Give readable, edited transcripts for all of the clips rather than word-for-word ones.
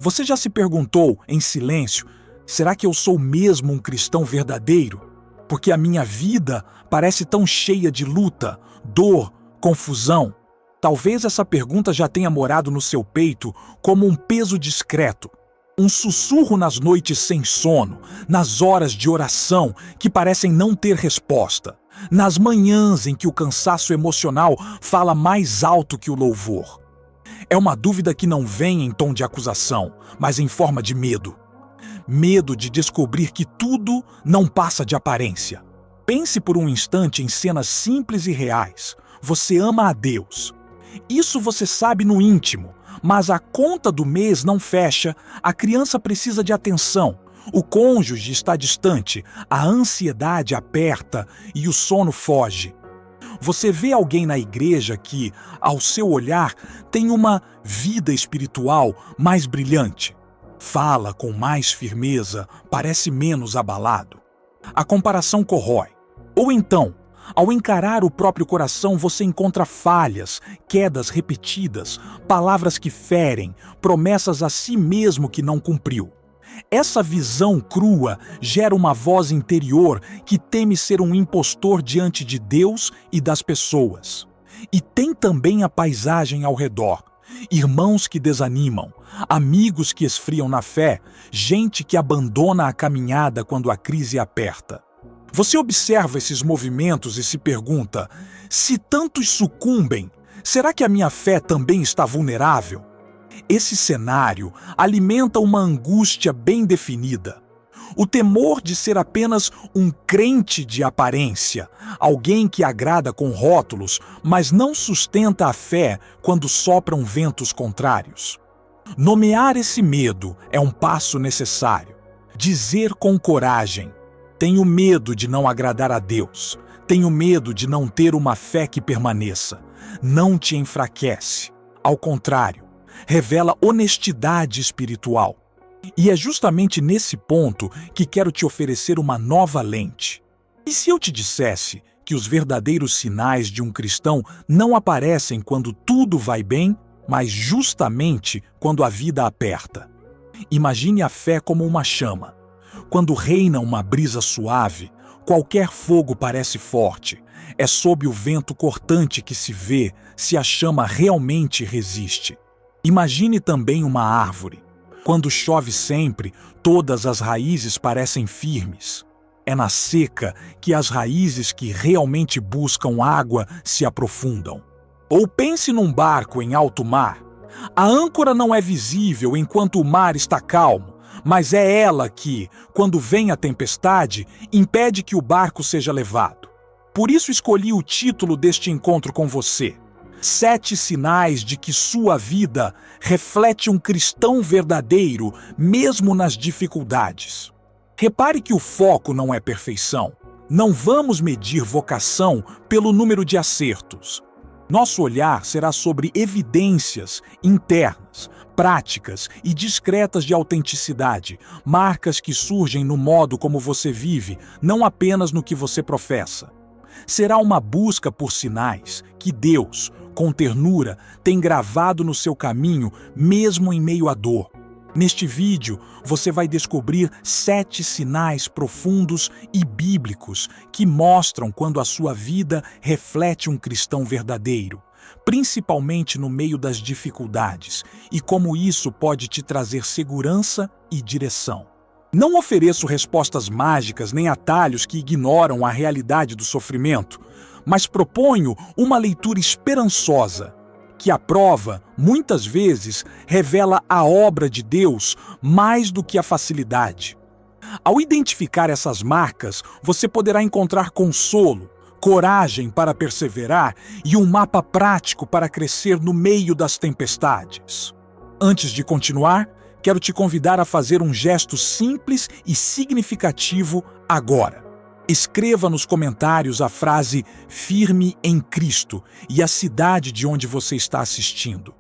Você já se perguntou, em silêncio, será que eu sou mesmo um cristão verdadeiro? Porque a minha vida parece tão cheia de luta, dor, confusão. Talvez essa pergunta já tenha morado no seu peito como um peso discreto. Um sussurro nas noites sem sono, nas horas de oração que parecem não ter resposta, nas manhãs em que o cansaço emocional fala mais alto que o louvor. É uma dúvida que não vem em tom de acusação, mas em forma de medo. Medo de descobrir que tudo não passa de aparência. Pense por um instante em cenas simples e reais. Você ama a Deus. Isso você sabe no íntimo, mas a conta do mês não fecha, a criança precisa de atenção, o cônjuge está distante, a ansiedade aperta e o sono foge. Você vê alguém na igreja que, ao seu olhar, tem uma vida espiritual mais brilhante. Fala com mais firmeza, parece menos abalado. A comparação corrói. Ou então, ao encarar o próprio coração, você encontra falhas, quedas repetidas, palavras que ferem, promessas a si mesmo que não cumpriu. Essa visão crua gera uma voz interior que teme ser um impostor diante de Deus e das pessoas. E tem também a paisagem ao redor. Irmãos que desanimam, amigos que esfriam na fé, gente que abandona a caminhada quando a crise aperta. Você observa esses movimentos e se pergunta: se tantos sucumbem, será que a minha fé também está vulnerável? Esse cenário alimenta uma angústia bem definida. O temor de ser apenas um crente de aparência, alguém que agrada com rótulos, mas não sustenta a fé quando sopram ventos contrários. Nomear esse medo é um passo necessário. Dizer com coragem: tenho medo de não agradar a Deus. Tenho medo de não ter uma fé que permaneça. Não te enfraquece. Ao contrário, revela honestidade espiritual. E é justamente nesse ponto que quero te oferecer uma nova lente. E se eu te dissesse que os verdadeiros sinais de um cristão não aparecem quando tudo vai bem, mas justamente quando a vida aperta? Imagine a fé como uma chama. Quando reina uma brisa suave, qualquer fogo parece forte. É sob o vento cortante que se vê se a chama realmente resiste. Imagine também uma árvore. Quando chove sempre, todas as raízes parecem firmes. É na seca que as raízes que realmente buscam água se aprofundam. Ou pense num barco em alto mar. A âncora não é visível enquanto o mar está calmo, mas é ela que, quando vem a tempestade, impede que o barco seja levado. Por isso escolhi o título deste encontro com você: 7 sinais de que sua vida reflete um cristão verdadeiro, mesmo nas dificuldades. Repare que o foco não é perfeição. Não vamos medir vocação pelo número de acertos. Nosso olhar será sobre evidências internas, práticas e discretas de autenticidade, marcas que surgem no modo como você vive, não apenas no que você professa. Será uma busca por sinais que Deus, com ternura, tem gravado no seu caminho, mesmo em meio à dor. Neste vídeo, você vai descobrir 7 sinais profundos e bíblicos que mostram quando a sua vida reflete um cristão verdadeiro, principalmente no meio das dificuldades, e como isso pode te trazer segurança e direção. Não ofereço respostas mágicas nem atalhos que ignoram a realidade do sofrimento, mas proponho uma leitura esperançosa, que a prova, muitas vezes, revela a obra de Deus mais do que a facilidade. Ao identificar essas marcas, você poderá encontrar consolo, coragem para perseverar e um mapa prático para crescer no meio das tempestades. Antes de continuar, quero te convidar a fazer um gesto simples e significativo agora. Escreva nos comentários a frase "firme em Cristo" e a cidade de onde você está assistindo.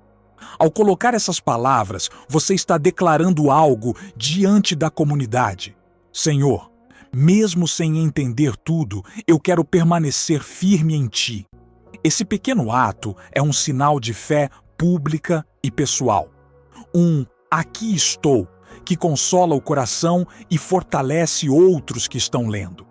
Ao colocar essas palavras, você está declarando algo diante da comunidade. Senhor, mesmo sem entender tudo, eu quero permanecer firme em Ti. Esse pequeno ato é um sinal de fé pública e pessoal. Um Aqui estou, que consola o coração e fortalece outros que estão lendo.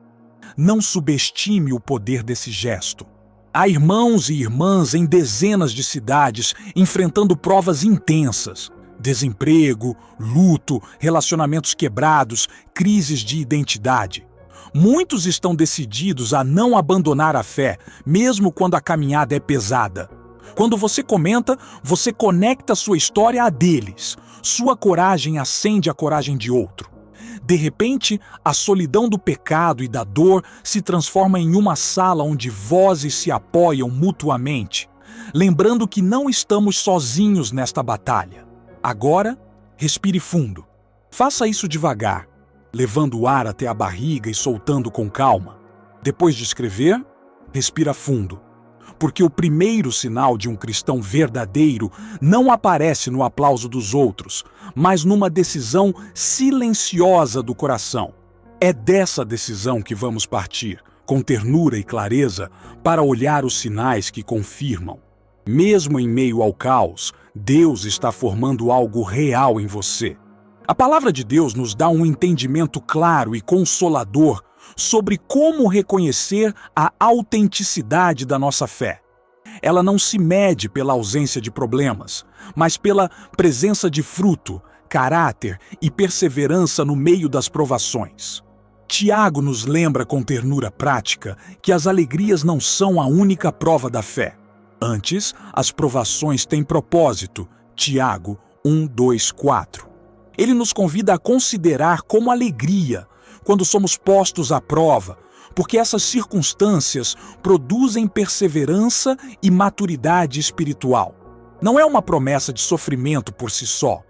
Não subestime o poder desse gesto. Há irmãos e irmãs em dezenas de cidades enfrentando provas intensas. Desemprego, luto, relacionamentos quebrados, crises de identidade. Muitos estão decididos a não abandonar a fé, mesmo quando a caminhada é pesada. Quando você comenta, você conecta sua história à deles. Sua coragem acende a coragem de outro. De repente, a solidão do pecado e da dor se transforma em uma sala onde vozes se apoiam mutuamente, lembrando que não estamos sozinhos nesta batalha. Agora, respire fundo. Faça isso devagar, levando o ar até a barriga e soltando com calma. Depois de escrever, respira fundo. Porque o primeiro sinal de um cristão verdadeiro não aparece no aplauso dos outros, mas numa decisão silenciosa do coração. É dessa decisão que vamos partir, com ternura e clareza, para olhar os sinais que confirmam. Mesmo em meio ao caos, Deus está formando algo real em você. A palavra de Deus nos dá um entendimento claro e consolador sobre como reconhecer a autenticidade da nossa fé. Ela não se mede pela ausência de problemas, mas pela presença de fruto, caráter e perseverança no meio das provações. Tiago nos lembra com ternura prática que as alegrias não são a única prova da fé. Antes, as provações têm propósito. Tiago 1, 2, 4. Ele nos convida a considerar como alegria quando somos postos à prova, porque essas circunstâncias produzem perseverança e maturidade espiritual. Não é uma promessa de sofrimento por si só,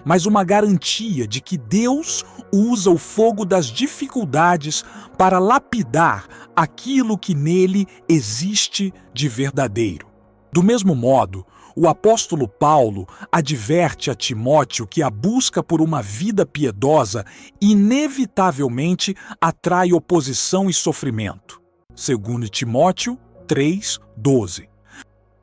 mas uma garantia de que Deus usa o fogo das dificuldades para lapidar aquilo que nele existe de verdadeiro. Do mesmo modo, o apóstolo Paulo adverte a Timóteo que a busca por uma vida piedosa inevitavelmente atrai oposição e sofrimento. 2 Timóteo 3:12.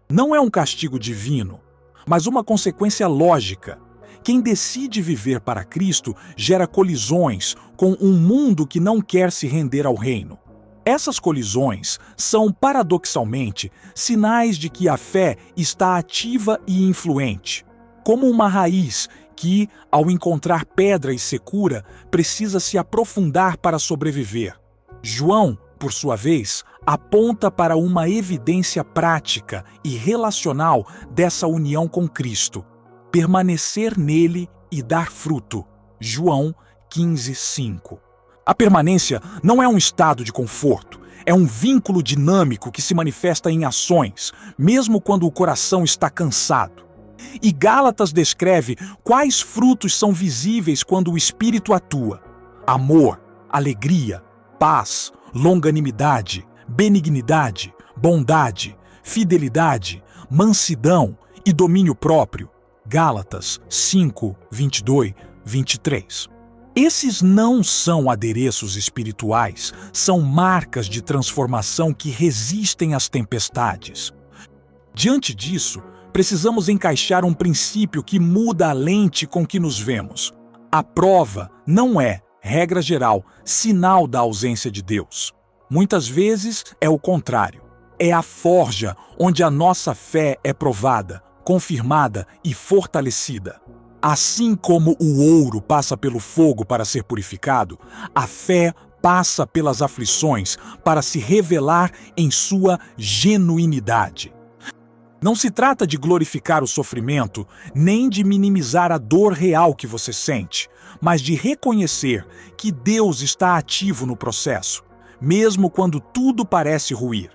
Não é um castigo divino, mas uma consequência lógica. Quem decide viver para Cristo gera colisões com um mundo que não quer se render ao reino. Essas colisões são, paradoxalmente, sinais de que a fé está ativa e influente, como uma raiz que, ao encontrar pedra e secura, precisa se aprofundar para sobreviver. João, por sua vez, aponta para uma evidência prática e relacional dessa união com Cristo: permanecer nele e dar fruto. João 15:5. A permanência não é um estado de conforto, é um vínculo dinâmico que se manifesta em ações, mesmo quando o coração está cansado. E Gálatas descreve quais frutos são visíveis quando o Espírito atua: amor, alegria, paz, longanimidade, benignidade, bondade, fidelidade, mansidão e domínio próprio. Gálatas 5, 22, 23. Esses não são adereços espirituais, são marcas de transformação que resistem às tempestades. Diante disso, precisamos encaixar um princípio que muda a lente com que nos vemos. A prova não é, regra geral, sinal da ausência de Deus. Muitas vezes é o contrário. É a forja onde a nossa fé é provada, confirmada e fortalecida. Assim como o ouro passa pelo fogo para ser purificado, a fé passa pelas aflições para se revelar em sua genuinidade. Não se trata de glorificar o sofrimento, nem de minimizar a dor real que você sente, mas de reconhecer que Deus está ativo no processo, mesmo quando tudo parece ruir.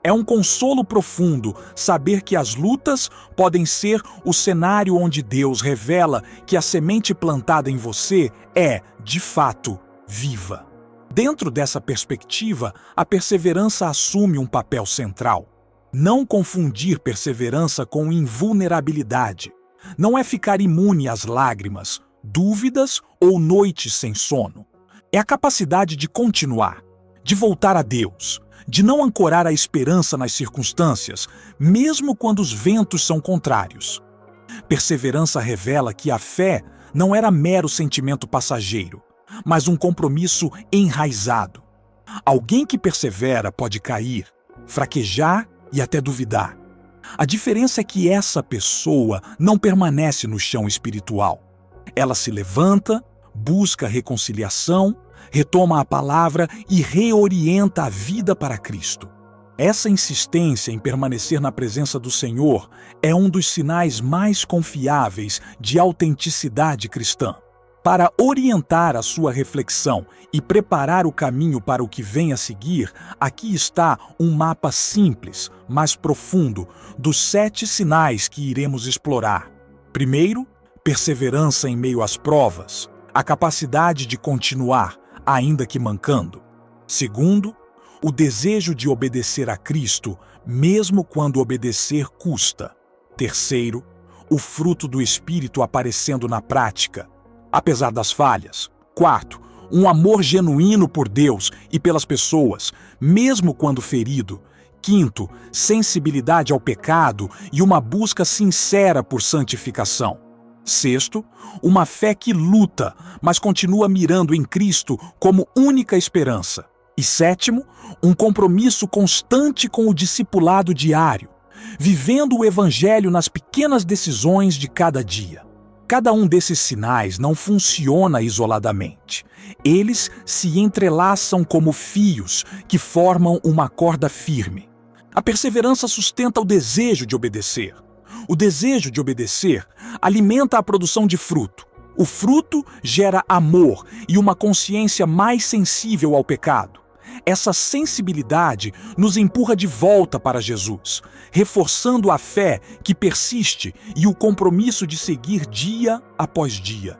É um consolo profundo saber que as lutas podem ser o cenário onde Deus revela que a semente plantada em você é, de fato, viva. Dentro dessa perspectiva, a perseverança assume um papel central. Não confundir perseverança com invulnerabilidade. Não é ficar imune às lágrimas, dúvidas ou noites sem sono. É a capacidade de continuar, de voltar a Deus, de não ancorar a esperança nas circunstâncias, mesmo quando os ventos são contrários. Perseverança revela que a fé não era mero sentimento passageiro, mas um compromisso enraizado. Alguém que persevera pode cair, fraquejar e até duvidar. A diferença é que essa pessoa não permanece no chão espiritual. Ela se levanta, busca reconciliação, retoma a palavra e reorienta a vida para Cristo. Essa insistência em permanecer na presença do Senhor é um dos sinais mais confiáveis de autenticidade cristã. Para orientar a sua reflexão e preparar o caminho para o que vem a seguir, aqui está um mapa simples, mas profundo, dos 7 sinais que iremos explorar. Primeiro, perseverança em meio às provas, a capacidade de continuar, ainda que mancando. Segundo, o desejo de obedecer a Cristo, mesmo quando obedecer custa. Terceiro, o fruto do Espírito aparecendo na prática, apesar das falhas. Quarto, um amor genuíno por Deus e pelas pessoas, mesmo quando ferido. Quinto, sensibilidade ao pecado e uma busca sincera por santificação. Sexto, uma fé que luta, mas continua mirando em Cristo como única esperança. E sétimo, um compromisso constante com o discipulado diário, vivendo o Evangelho nas pequenas decisões de cada dia. Cada um desses sinais não funciona isoladamente. Eles se entrelaçam como fios que formam uma corda firme. A perseverança sustenta o desejo de obedecer. O desejo de obedecer alimenta a produção de fruto. O fruto gera amor e uma consciência mais sensível ao pecado. Essa sensibilidade nos empurra de volta para Jesus, reforçando a fé que persiste e o compromisso de seguir dia após dia.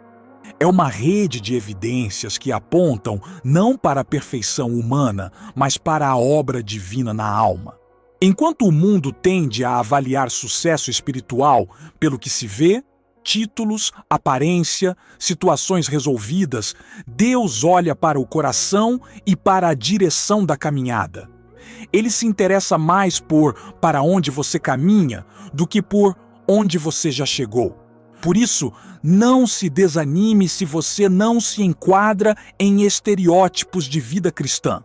É uma rede de evidências que apontam não para a perfeição humana, mas para a obra divina na alma. Enquanto o mundo tende a avaliar sucesso espiritual pelo que se vê, títulos, aparência, situações resolvidas, Deus olha para o coração e para a direção da caminhada. Ele se interessa mais por para onde você caminha do que por onde você já chegou. Por isso, não se desanime se você não se enquadra em estereótipos de vida cristã.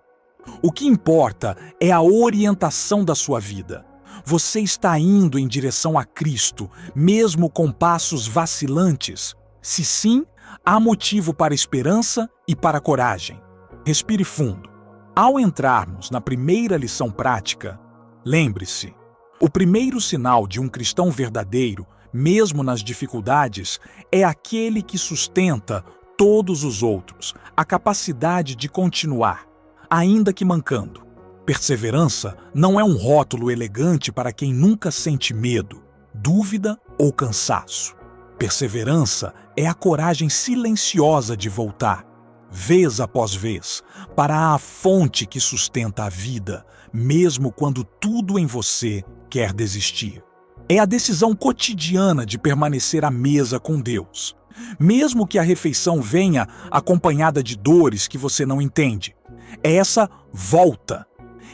O que importa é a orientação da sua vida. Você está indo em direção a Cristo, mesmo com passos vacilantes? Se sim, há motivo para esperança e para coragem. Respire fundo. Ao entrarmos na primeira lição prática, lembre-se, o primeiro sinal de um cristão verdadeiro, mesmo nas dificuldades, é aquele que sustenta todos os outros, a capacidade de continuar, ainda que mancando. Perseverança não é um rótulo elegante para quem nunca sente medo, dúvida ou cansaço. Perseverança é a coragem silenciosa de voltar, vez após vez, para a fonte que sustenta a vida, mesmo quando tudo em você quer desistir. É a decisão cotidiana de permanecer à mesa com Deus, mesmo que a refeição venha acompanhada de dores que você não entende. É essa volta,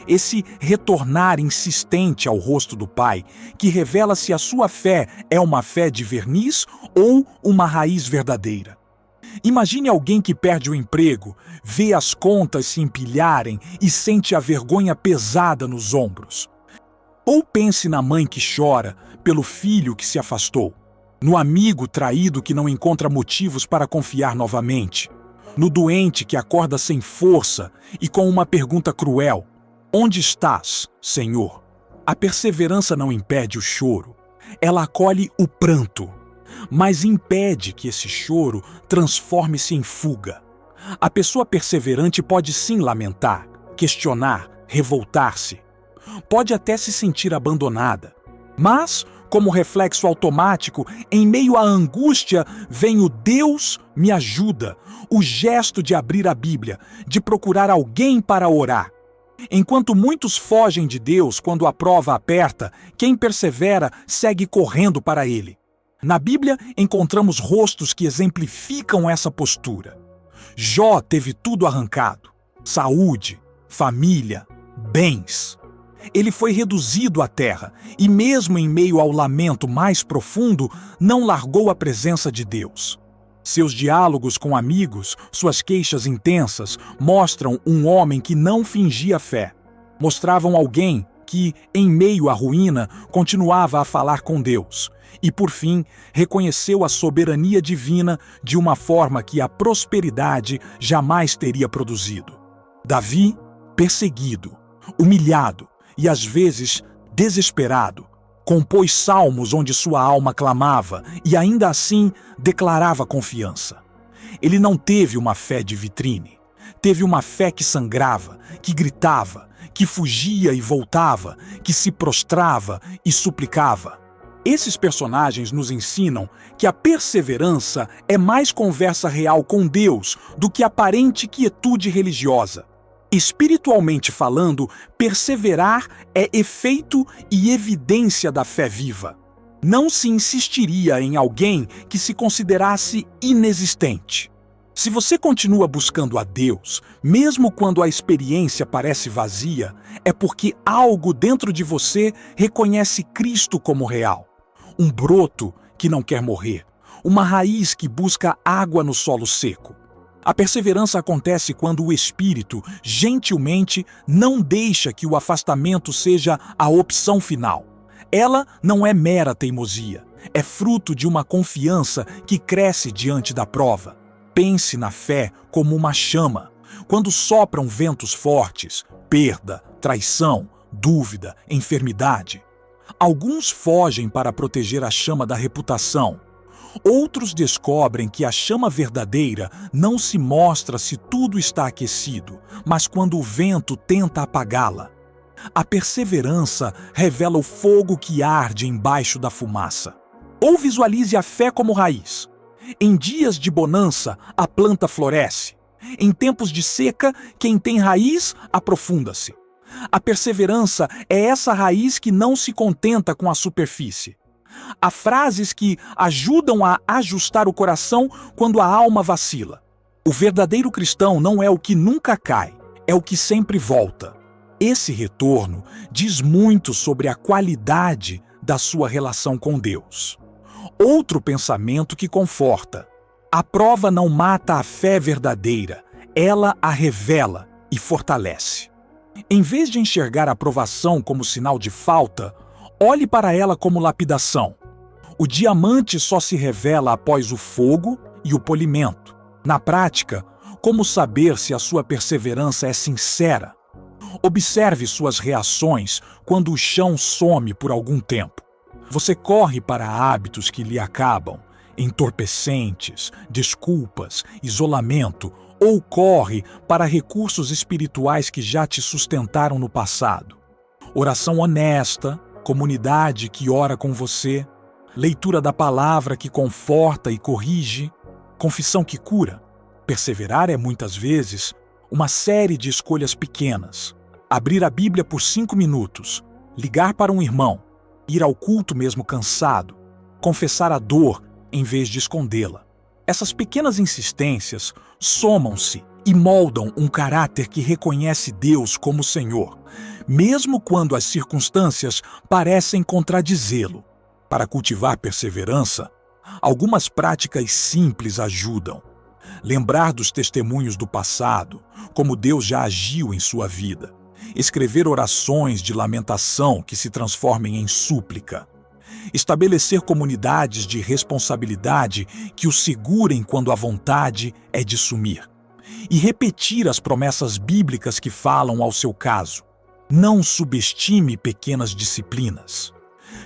esse retornar insistente ao rosto do Pai, que revela se a sua fé é uma fé de verniz ou uma raiz verdadeira. Imagine alguém que perde o emprego, vê as contas se empilharem e sente a vergonha pesada nos ombros. Ou pense na mãe que chora pelo filho que se afastou, no amigo traído que não encontra motivos para confiar novamente, no doente que acorda sem força e com uma pergunta cruel: onde estás, Senhor? A perseverança não impede o choro, ela acolhe o pranto, mas impede que esse choro transforme-se em fuga. A pessoa perseverante pode sim lamentar, questionar, revoltar-se. Pode até se sentir abandonada. Mas, como reflexo automático, em meio à angústia, vem o Deus me ajuda, o gesto de abrir a Bíblia, de procurar alguém para orar. Enquanto muitos fogem de Deus quando a prova aperta, quem persevera segue correndo para Ele. Na Bíblia, encontramos rostos que exemplificam essa postura. Jó teve tudo arrancado: saúde, família, bens. Ele foi reduzido à terra e, mesmo em meio ao lamento mais profundo, não largou a presença de Deus. Seus diálogos com amigos, suas queixas intensas, mostram um homem que não fingia fé. Mostravam alguém que, em meio à ruína, continuava a falar com Deus. E, por fim, reconheceu a soberania divina de uma forma que a prosperidade jamais teria produzido. Davi, perseguido, humilhado e, às vezes, desesperado, compôs salmos onde sua alma clamava e, ainda assim, declarava confiança. Ele não teve uma fé de vitrine. Teve uma fé que sangrava, que gritava, que fugia e voltava, que se prostrava e suplicava. Esses personagens nos ensinam que a perseverança é mais conversa real com Deus do que aparente quietude religiosa. Espiritualmente falando, perseverar é efeito e evidência da fé viva. Não se insistiria em alguém que se considerasse inexistente. Se você continua buscando a Deus, mesmo quando a experiência parece vazia, é porque algo dentro de você reconhece Cristo como real. Um broto que não quer morrer, uma raiz que busca água no solo seco. A perseverança acontece quando o Espírito, gentilmente, não deixa que o afastamento seja a opção final. Ela não é mera teimosia, é fruto de uma confiança que cresce diante da prova. Pense na fé como uma chama. Quando sopram ventos fortes, perda, traição, dúvida, enfermidade. Alguns fogem para proteger a chama da reputação. Outros descobrem que a chama verdadeira não se mostra se tudo está aquecido, mas quando o vento tenta apagá-la. A perseverança revela o fogo que arde embaixo da fumaça. Ou visualize a fé como raiz. Em dias de bonança, a planta floresce. Em tempos de seca, quem tem raiz aprofunda-se. A perseverança é essa raiz que não se contenta com a superfície. Há frases que ajudam a ajustar o coração quando a alma vacila. O verdadeiro cristão não é o que nunca cai, é o que sempre volta. Esse retorno diz muito sobre a qualidade da sua relação com Deus. Outro pensamento que conforta. A prova não mata a fé verdadeira, ela a revela e fortalece. Em vez de enxergar a provação como sinal de falta, olhe para ela como lapidação. O diamante só se revela após o fogo e o polimento. Na prática, como saber se a sua perseverança é sincera? Observe suas reações quando o chão some por algum tempo. Você corre para hábitos que lhe acabam, entorpecentes, desculpas, isolamento, ou corre para recursos espirituais que já te sustentaram no passado. Oração honesta, comunidade que ora com você, leitura da palavra que conforta e corrige, confissão que cura. Perseverar é, muitas vezes, uma série de escolhas pequenas. Abrir a Bíblia por 5 minutos, ligar para um irmão, ir ao culto mesmo cansado, confessar a dor em vez de escondê-la. Essas pequenas insistências somam-se e moldam um caráter que reconhece Deus como Senhor, mesmo quando as circunstâncias parecem contradizê-lo. Para cultivar perseverança, algumas práticas simples ajudam. Lembrar dos testemunhos do passado, como Deus já agiu em sua vida. Escrever orações de lamentação que se transformem em súplica. Estabelecer comunidades de responsabilidade que o segurem quando a vontade é de sumir. E repetir as promessas bíblicas que falam ao seu caso. Não subestime pequenas disciplinas.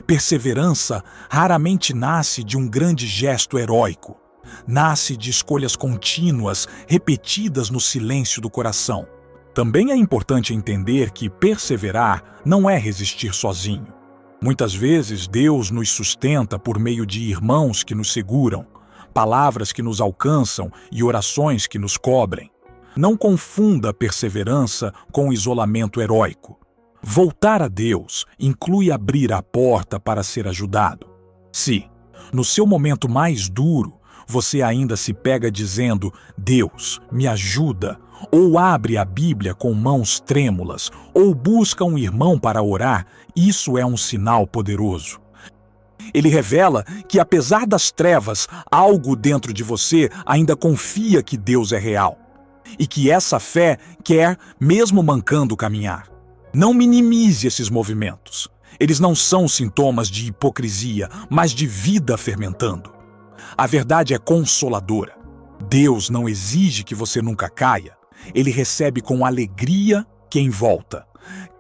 Perseverança raramente nasce de um grande gesto heróico. Nasce de escolhas contínuas, repetidas no silêncio do coração. Também é importante entender que perseverar não é resistir sozinho. Muitas vezes Deus nos sustenta por meio de irmãos que nos seguram, palavras que nos alcançam e orações que nos cobrem. Não confunda perseverança com isolamento heróico. Voltar a Deus inclui abrir a porta para ser ajudado. Se, no seu momento mais duro, você ainda se pega dizendo, Deus, me ajuda, ou abre a Bíblia com mãos trêmulas, ou busca um irmão para orar, isso é um sinal poderoso. Ele revela que, apesar das trevas, algo dentro de você ainda confia que Deus é real. E que essa fé quer, mesmo mancando, caminhar. Não minimize esses movimentos. Eles não são sintomas de hipocrisia, mas de vida fermentando. A verdade é consoladora. Deus não exige que você nunca caia. Ele recebe com alegria quem volta.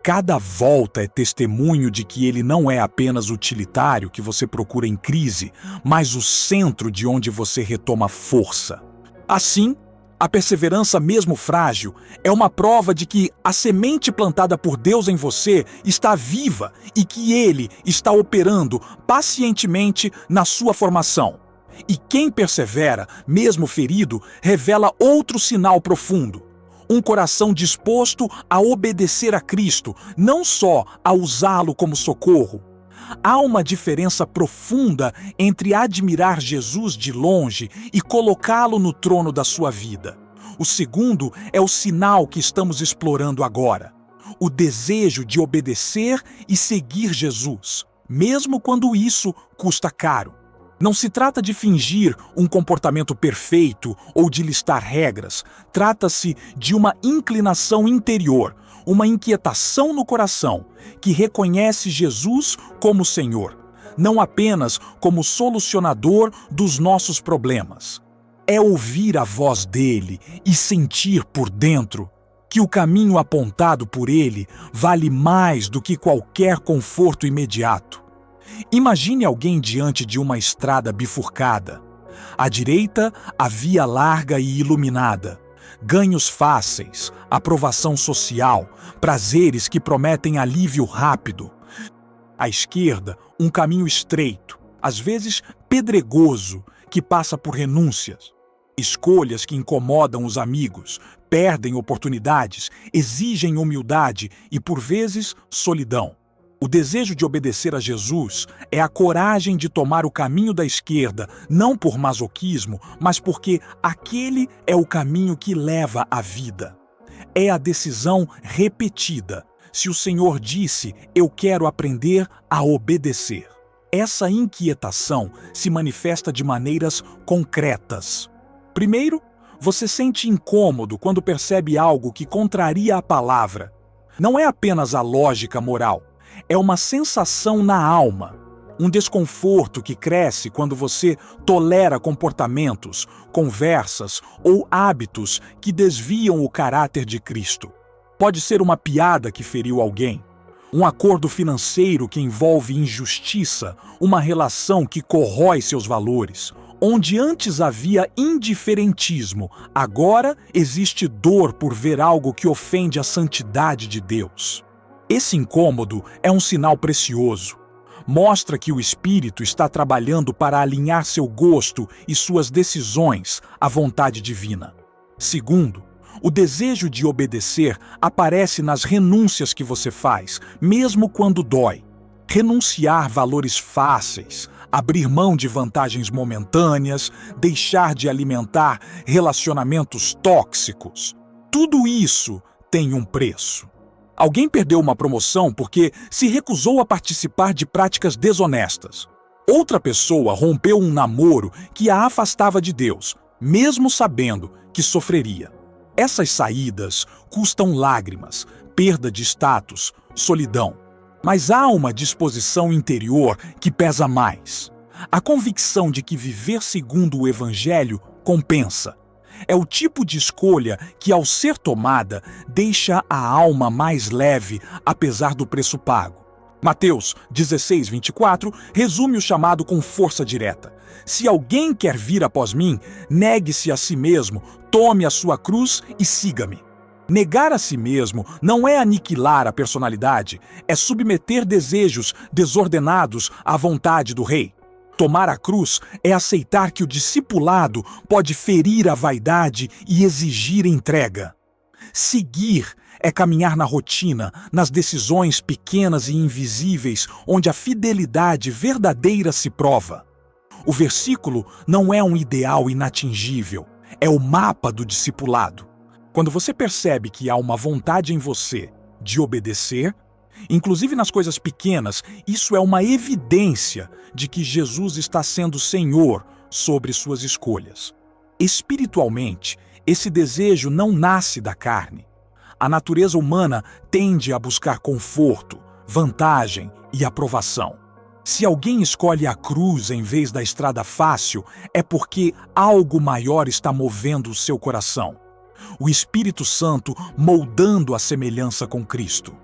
Cada volta é testemunho de que ele não é apenas utilitário que você procura em crise, mas o centro de onde você retoma força. Assim, a perseverança, mesmo frágil, é uma prova de que a semente plantada por Deus em você está viva e que Ele está operando pacientemente na sua formação. E quem persevera, mesmo ferido, revela outro sinal profundo. Um coração disposto a obedecer a Cristo, não só a usá-lo como socorro. Há uma diferença profunda entre admirar Jesus de longe e colocá-lo no trono da sua vida. O segundo é o sinal que estamos explorando agora. O desejo de obedecer e seguir Jesus, mesmo quando isso custa caro. Não se trata de fingir um comportamento perfeito ou de listar regras. Trata-se de uma inclinação interior, uma inquietação no coração, que reconhece Jesus como Senhor, não apenas como solucionador dos nossos problemas. É ouvir a voz dele e sentir por dentro que o caminho apontado por ele vale mais do que qualquer conforto imediato. Imagine alguém diante de uma estrada bifurcada. À direita, a via larga e iluminada. Ganhos fáceis, aprovação social, prazeres que prometem alívio rápido. À esquerda, um caminho estreito, às vezes pedregoso, que passa por renúncias. Escolhas que incomodam os amigos, perdem oportunidades, exigem humildade e, por vezes, solidão. O desejo de obedecer a Jesus é a coragem de tomar o caminho da esquerda, não por masoquismo, mas porque aquele é o caminho que leva à vida. É a decisão repetida. Se o Senhor disse, eu quero aprender a obedecer. Essa inquietação se manifesta de maneiras concretas. Primeiro, você sente incômodo quando percebe algo que contraria a palavra. Não é apenas a lógica moral. É uma sensação na alma, um desconforto que cresce quando você tolera comportamentos, conversas ou hábitos que desviam o caráter de Cristo. Pode ser uma piada que feriu alguém, um acordo financeiro que envolve injustiça, uma relação que corrói seus valores. Onde antes havia indiferentismo, agora existe dor por ver algo que ofende a santidade de Deus. Esse incômodo é um sinal precioso. Mostra que o Espírito está trabalhando para alinhar seu gosto e suas decisões à vontade divina. Segundo, o desejo de obedecer aparece nas renúncias que você faz, mesmo quando dói. Renunciar valores fáceis, abrir mão de vantagens momentâneas, deixar de alimentar relacionamentos tóxicos. Tudo isso tem um preço. Alguém perdeu uma promoção porque se recusou a participar de práticas desonestas. Outra pessoa rompeu um namoro que a afastava de Deus, mesmo sabendo que sofreria. Essas saídas custam lágrimas, perda de status, solidão. Mas há uma disposição interior que pesa mais. A convicção de que viver segundo o Evangelho compensa. É o tipo de escolha que, ao ser tomada, deixa a alma mais leve, apesar do preço pago. Mateus 16:24 resume o chamado com força direta. Se alguém quer vir após mim, negue-se a si mesmo, tome a sua cruz e siga-me. Negar a si mesmo não é aniquilar a personalidade, é submeter desejos desordenados à vontade do Rei. Tomar a cruz é aceitar que o discipulado pode ferir a vaidade e exigir entrega. Seguir é caminhar na rotina, nas decisões pequenas e invisíveis, onde a fidelidade verdadeira se prova. O versículo não é um ideal inatingível, é o mapa do discipulado. Quando você percebe que há uma vontade em você de obedecer, Inclusive nas coisas pequenas, isso é uma evidência de que Jesus está sendo Senhor sobre suas escolhas. Espiritualmente, esse desejo não nasce da carne. A natureza humana tende a buscar conforto, vantagem e aprovação. Se alguém escolhe a cruz em vez da estrada fácil, é porque algo maior está movendo o seu coração. O Espírito Santo moldando a semelhança com Cristo.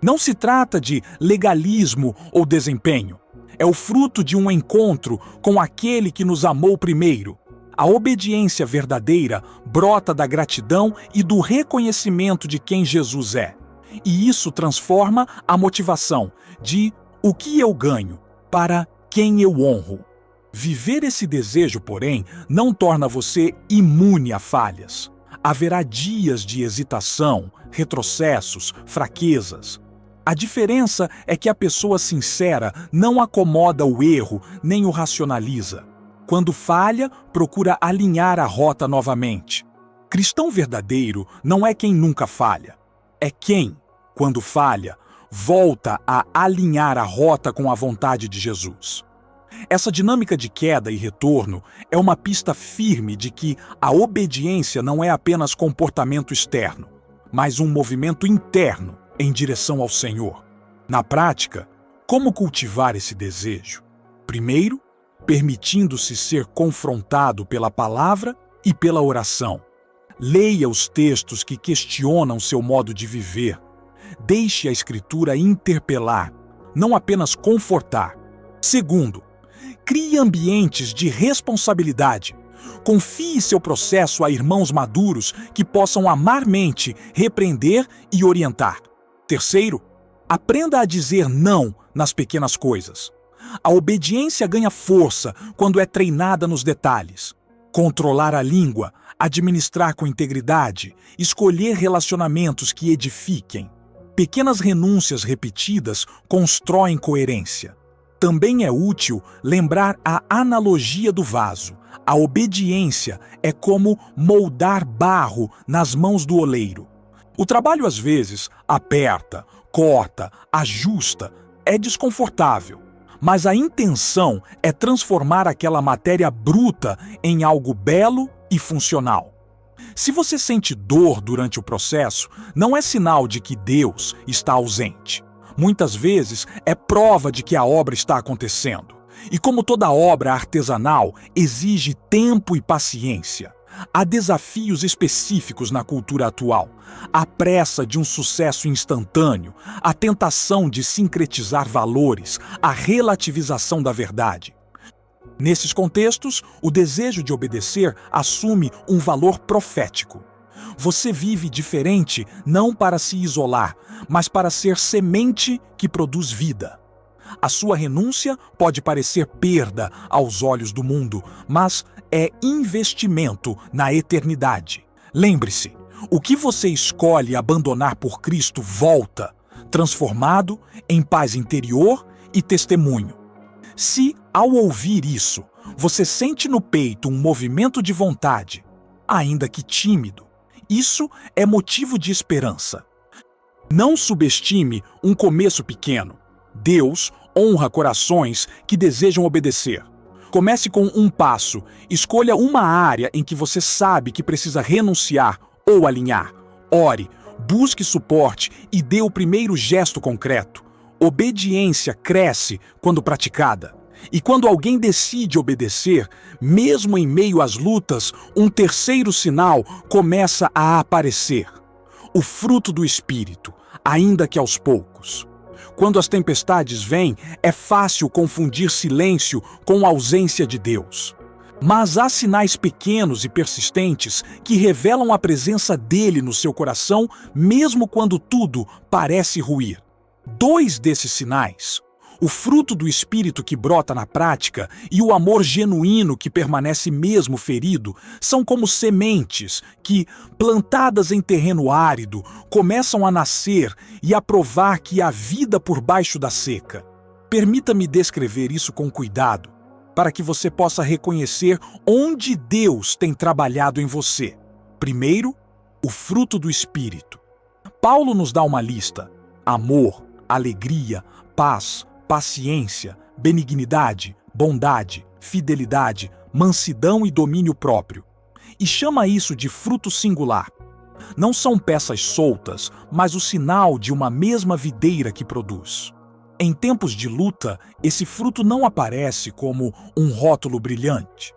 Não se trata de legalismo ou desempenho. É o fruto de um encontro com aquele que nos amou primeiro. A obediência verdadeira brota da gratidão e do reconhecimento de quem Jesus é. E isso transforma a motivação de o que eu ganho para quem eu honro. Viver esse desejo, porém, não torna você imune a falhas. Haverá dias de hesitação, retrocessos, fraquezas. A diferença é que a pessoa sincera não acomoda o erro nem o racionaliza. Quando falha, procura alinhar a rota novamente. Cristão verdadeiro não é quem nunca falha. É quem, quando falha, volta a alinhar a rota com a vontade de Jesus. Essa dinâmica de queda e retorno é uma pista firme de que a obediência não é apenas comportamento externo, mas um movimento interno em direção ao Senhor. Na prática, como cultivar esse desejo? Primeiro, permitindo-se ser confrontado pela palavra e pela oração. Leia os textos que questionam seu modo de viver. Deixe a Escritura interpelar, não apenas confortar. Segundo, crie ambientes de responsabilidade. Confie seu processo a irmãos maduros que possam amarmente repreender e orientar. Terceiro, aprenda a dizer não nas pequenas coisas. A obediência ganha força quando é treinada nos detalhes. Controlar a língua, administrar com integridade, escolher relacionamentos que edifiquem. Pequenas renúncias repetidas constroem coerência. Também é útil lembrar a analogia do vaso. A obediência é como moldar barro nas mãos do oleiro. O trabalho às vezes aperta, corta, ajusta, é desconfortável. Mas a intenção é transformar aquela matéria bruta em algo belo e funcional. Se você sente dor durante o processo, não é sinal de que Deus está ausente. Muitas vezes é prova de que a obra está acontecendo. E como toda obra artesanal, exige tempo e paciência. Há desafios específicos na cultura atual. A pressa de um sucesso instantâneo, a tentação de sincretizar valores, a relativização da verdade. Nesses contextos, o desejo de obedecer assume um valor profético. Você vive diferente não para se isolar, mas para ser semente que produz vida. A sua renúncia pode parecer perda aos olhos do mundo, mas é investimento na eternidade. Lembre-se, o que você escolhe abandonar por Cristo volta, transformado em paz interior e testemunho. Se, ao ouvir isso, você sente no peito um movimento de vontade, ainda que tímido, isso é motivo de esperança. Não subestime um começo pequeno. Deus honra corações que desejam obedecer. Comece com um passo. Escolha uma área em que você sabe que precisa renunciar ou alinhar. Ore, busque suporte e dê o primeiro gesto concreto. Obediência cresce quando praticada. E quando alguém decide obedecer, mesmo em meio às lutas, um terceiro sinal começa a aparecer. O fruto do Espírito, ainda que aos poucos. Quando as tempestades vêm, é fácil confundir silêncio com ausência de Deus. Mas há sinais pequenos e persistentes que revelam a presença dele no seu coração, mesmo quando tudo parece ruir. 2 desses sinais, o fruto do Espírito que brota na prática e o amor genuíno que permanece mesmo ferido, são como sementes que, plantadas em terreno árido, começam a nascer e a provar que há vida por baixo da seca. Permita-me descrever isso com cuidado, para que você possa reconhecer onde Deus tem trabalhado em você. Primeiro, o fruto do Espírito. Paulo nos dá uma lista: amor, alegria, paz, paciência, benignidade, bondade, fidelidade, mansidão e domínio próprio. E chama isso de fruto singular. Não são peças soltas, mas o sinal de uma mesma videira que produz. Em tempos de luta, esse fruto não aparece como um rótulo brilhante.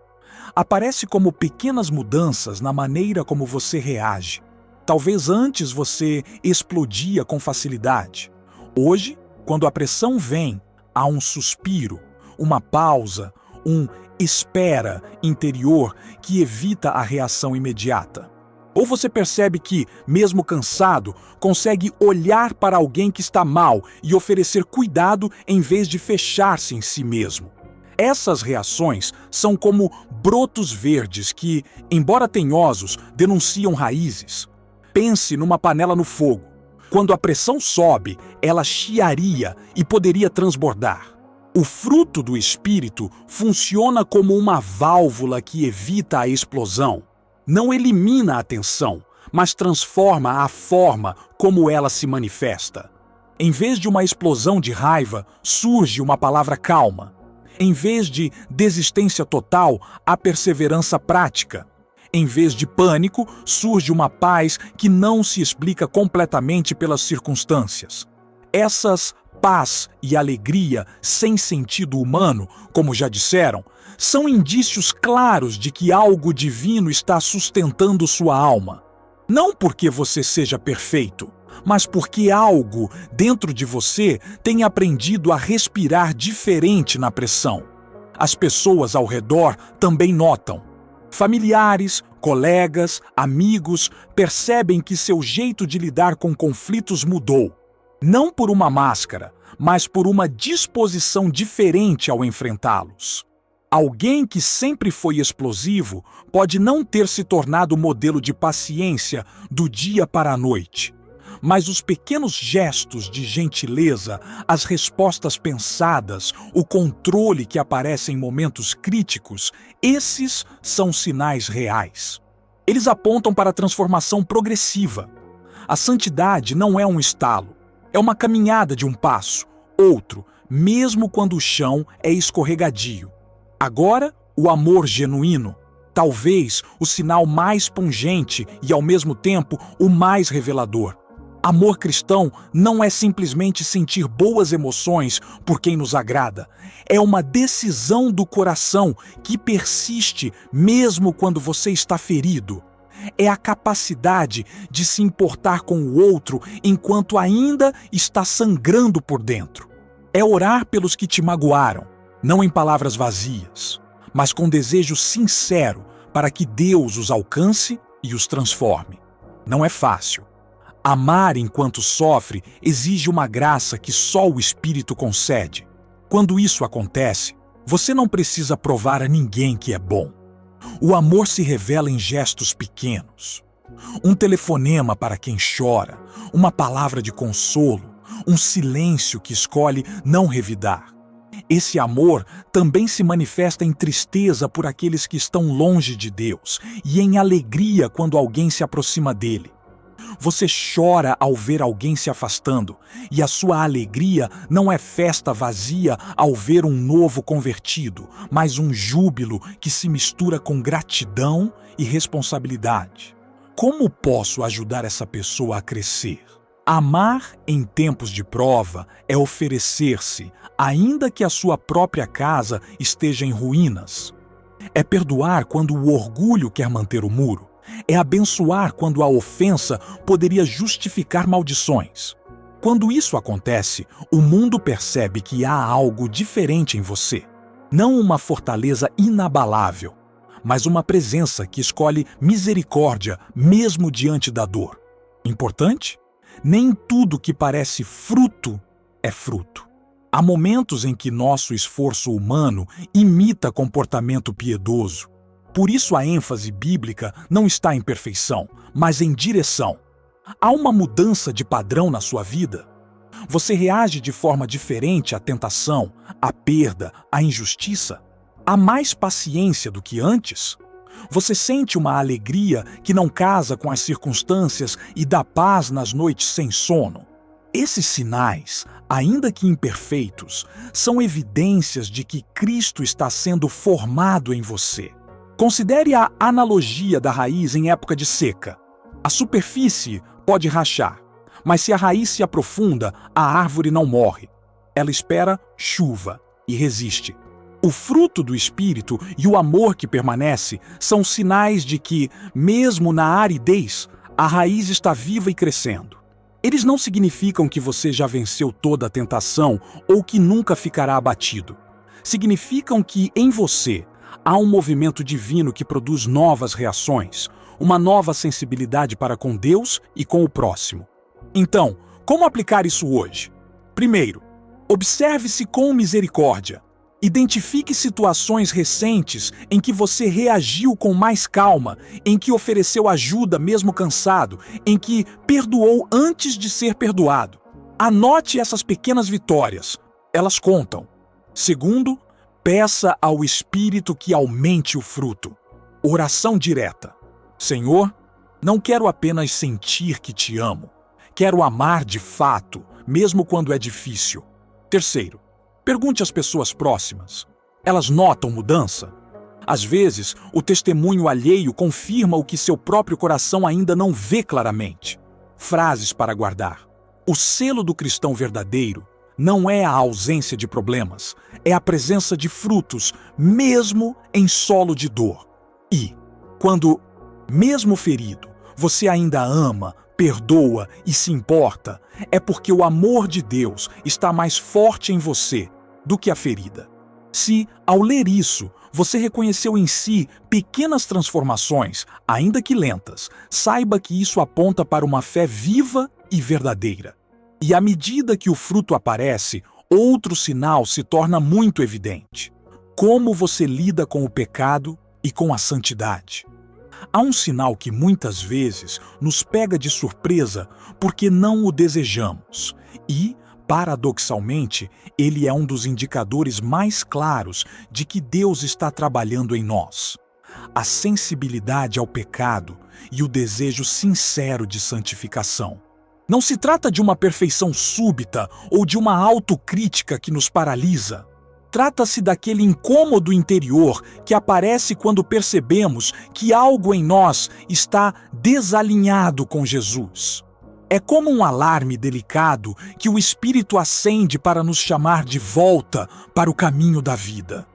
Aparece como pequenas mudanças na maneira como você reage. Talvez antes você explodia com facilidade. Hoje, quando a pressão vem, há um suspiro, uma pausa, um espera interior que evita a reação imediata. Ou você percebe que, mesmo cansado, consegue olhar para alguém que está mal e oferecer cuidado em vez de fechar-se em si mesmo. Essas reações são como brotos verdes que, embora tenhosos, denunciam raízes. Pense numa panela no fogo. Quando a pressão sobe, ela chiaria e poderia transbordar. O fruto do Espírito funciona como uma válvula que evita a explosão. Não elimina a tensão, mas transforma a forma como ela se manifesta. Em vez de uma explosão de raiva, surge uma palavra calma. Em vez de desistência total, há perseverança prática. Em vez de pânico, surge uma paz que não se explica completamente pelas circunstâncias. Essas paz e alegria sem sentido humano, como já disseram, são indícios claros de que algo divino está sustentando sua alma. Não porque você seja perfeito, mas porque algo dentro de você tem aprendido a respirar diferente na pressão. As pessoas ao redor também notam. Familiares, colegas, amigos percebem que seu jeito de lidar com conflitos mudou. Não por uma máscara, mas por uma disposição diferente ao enfrentá-los. Alguém que sempre foi explosivo pode não ter se tornado modelo de paciência do dia para a noite. Mas os pequenos gestos de gentileza, as respostas pensadas, o controle que aparece em momentos críticos, esses são sinais reais. Eles apontam para a transformação progressiva. A santidade não é um estalo, é uma caminhada de um passo, outro, mesmo quando o chão é escorregadio. Agora, o amor genuíno, talvez o sinal mais pungente e, ao mesmo tempo, o mais revelador. Amor cristão não é simplesmente sentir boas emoções por quem nos agrada. É uma decisão do coração que persiste mesmo quando você está ferido. É a capacidade de se importar com o outro enquanto ainda está sangrando por dentro. É orar pelos que te magoaram, não em palavras vazias, mas com desejo sincero para que Deus os alcance e os transforme. Não é fácil. Amar enquanto sofre exige uma graça que só o Espírito concede. Quando isso acontece, você não precisa provar a ninguém que é bom. O amor se revela em gestos pequenos. Um telefonema para quem chora, uma palavra de consolo, um silêncio que escolhe não revidar. Esse amor também se manifesta em tristeza por aqueles que estão longe de Deus e em alegria quando alguém se aproxima dele. Você chora ao ver alguém se afastando, e a sua alegria não é festa vazia ao ver um novo convertido, mas um júbilo que se mistura com gratidão e responsabilidade. Como posso ajudar essa pessoa a crescer? Amar em tempos de prova é oferecer-se, ainda que a sua própria casa esteja em ruínas. É perdoar quando o orgulho quer manter o muro. É abençoar quando a ofensa poderia justificar maldições. Quando isso acontece, o mundo percebe que há algo diferente em você. Não uma fortaleza inabalável, mas uma presença que escolhe misericórdia mesmo diante da dor. Importante? Nem tudo que parece fruto é fruto. Há momentos em que nosso esforço humano imita comportamento piedoso. Por isso a ênfase bíblica não está em perfeição, mas em direção. Há uma mudança de padrão na sua vida? Você reage de forma diferente à tentação, à perda, à injustiça? Há mais paciência do que antes? Você sente uma alegria que não casa com as circunstâncias e dá paz nas noites sem sono? Esses sinais, ainda que imperfeitos, são evidências de que Cristo está sendo formado em você. Considere a analogia da raiz em época de seca. A superfície pode rachar, mas se a raiz se aprofunda, a árvore não morre. Ela espera chuva e resiste. O fruto do Espírito e o amor que permanece são sinais de que, mesmo na aridez, a raiz está viva e crescendo. Eles não significam que você já venceu toda a tentação ou que nunca ficará abatido. Significam que, em você, há um movimento divino que produz novas reações, uma nova sensibilidade para com Deus e com o próximo. Então, como aplicar isso hoje? Primeiro, observe-se com misericórdia. Identifique situações recentes em que você reagiu com mais calma, em que ofereceu ajuda mesmo cansado, em que perdoou antes de ser perdoado. Anote essas pequenas vitórias, elas contam. Segundo, peça ao Espírito que aumente o fruto. Oração direta. Senhor, não quero apenas sentir que te amo. Quero amar de fato, mesmo quando é difícil. Terceiro, pergunte às pessoas próximas. Elas notam mudança? Às vezes, o testemunho alheio confirma o que seu próprio coração ainda não vê claramente. Frases para guardar. O selo do cristão verdadeiro não é a ausência de problemas, é a presença de frutos, mesmo em solo de dor. E, quando, mesmo ferido, você ainda ama, perdoa e se importa, é porque o amor de Deus está mais forte em você do que a ferida. Se, ao ler isso, você reconheceu em si pequenas transformações, ainda que lentas, saiba que isso aponta para uma fé viva e verdadeira. E à medida que o fruto aparece, outro sinal se torna muito evidente. Como você lida com o pecado e com a santidade. Há um sinal que muitas vezes nos pega de surpresa porque não o desejamos e, paradoxalmente, ele é um dos indicadores mais claros de que Deus está trabalhando em nós. A sensibilidade ao pecado e o desejo sincero de santificação. Não se trata de uma perfeição súbita ou de uma autocrítica que nos paralisa. Trata-se daquele incômodo interior que aparece quando percebemos que algo em nós está desalinhado com Jesus. É como um alarme delicado que o Espírito acende para nos chamar de volta para o caminho da vida.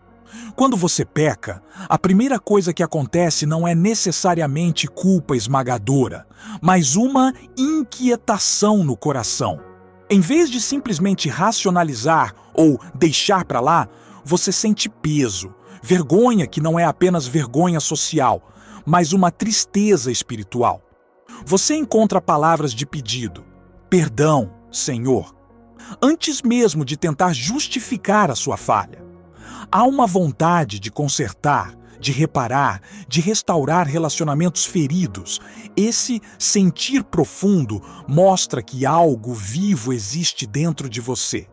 Quando você peca, a primeira coisa que acontece não é necessariamente culpa esmagadora, mas uma inquietação no coração. Em vez de simplesmente racionalizar ou deixar para lá, você sente peso, vergonha que não é apenas vergonha social, mas uma tristeza espiritual. Você encontra palavras de pedido, perdão, Senhor, antes mesmo de tentar justificar a sua falha. Há uma vontade de consertar, de reparar, de restaurar relacionamentos feridos. Esse sentir profundo mostra que algo vivo existe dentro de você.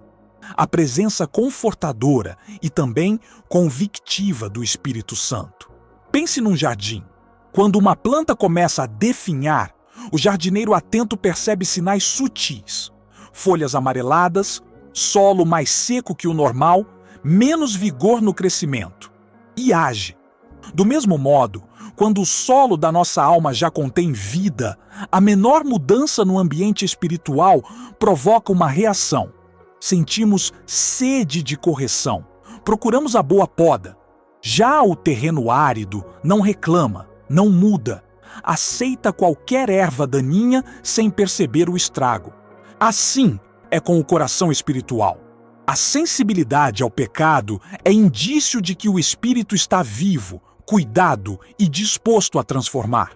A presença confortadora e também convictiva do Espírito Santo. Pense num jardim. Quando uma planta começa a definhar, o jardineiro atento percebe sinais sutis. Folhas amareladas, solo mais seco que o normal, menos vigor no crescimento. E age. Do mesmo modo, quando o solo da nossa alma já contém vida, a menor mudança no ambiente espiritual provoca uma reação. Sentimos sede de correção. Procuramos a boa poda. Já o terreno árido não reclama, não muda. Aceita qualquer erva daninha sem perceber o estrago. Assim é com o coração espiritual. A sensibilidade ao pecado é indício de que o Espírito está vivo, cuidado e disposto a transformar.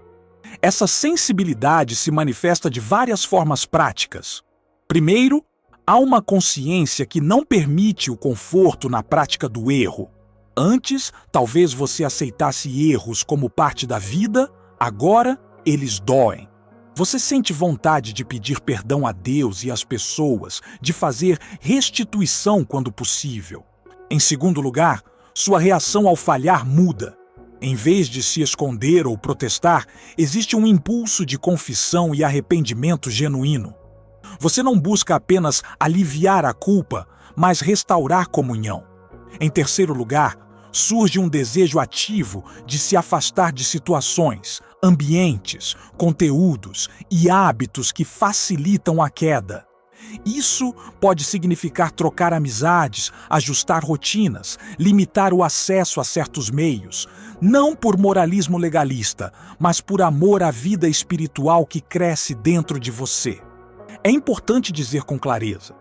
Essa sensibilidade se manifesta de várias formas práticas. Primeiro, há uma consciência que não permite o conforto na prática do erro. Antes, talvez você aceitasse erros como parte da vida, agora eles doem. Você sente vontade de pedir perdão a Deus e às pessoas, de fazer restituição quando possível. Em segundo lugar, sua reação ao falhar muda. Em vez de se esconder ou protestar, existe um impulso de confissão e arrependimento genuíno. Você não busca apenas aliviar a culpa, mas restaurar comunhão. Em terceiro lugar, surge um desejo ativo de se afastar de situações, ambientes, conteúdos e hábitos que facilitam a queda. Isso pode significar trocar amizades, ajustar rotinas, limitar o acesso a certos meios, não por moralismo legalista, mas por amor à vida espiritual que cresce dentro de você. É importante dizer com clareza: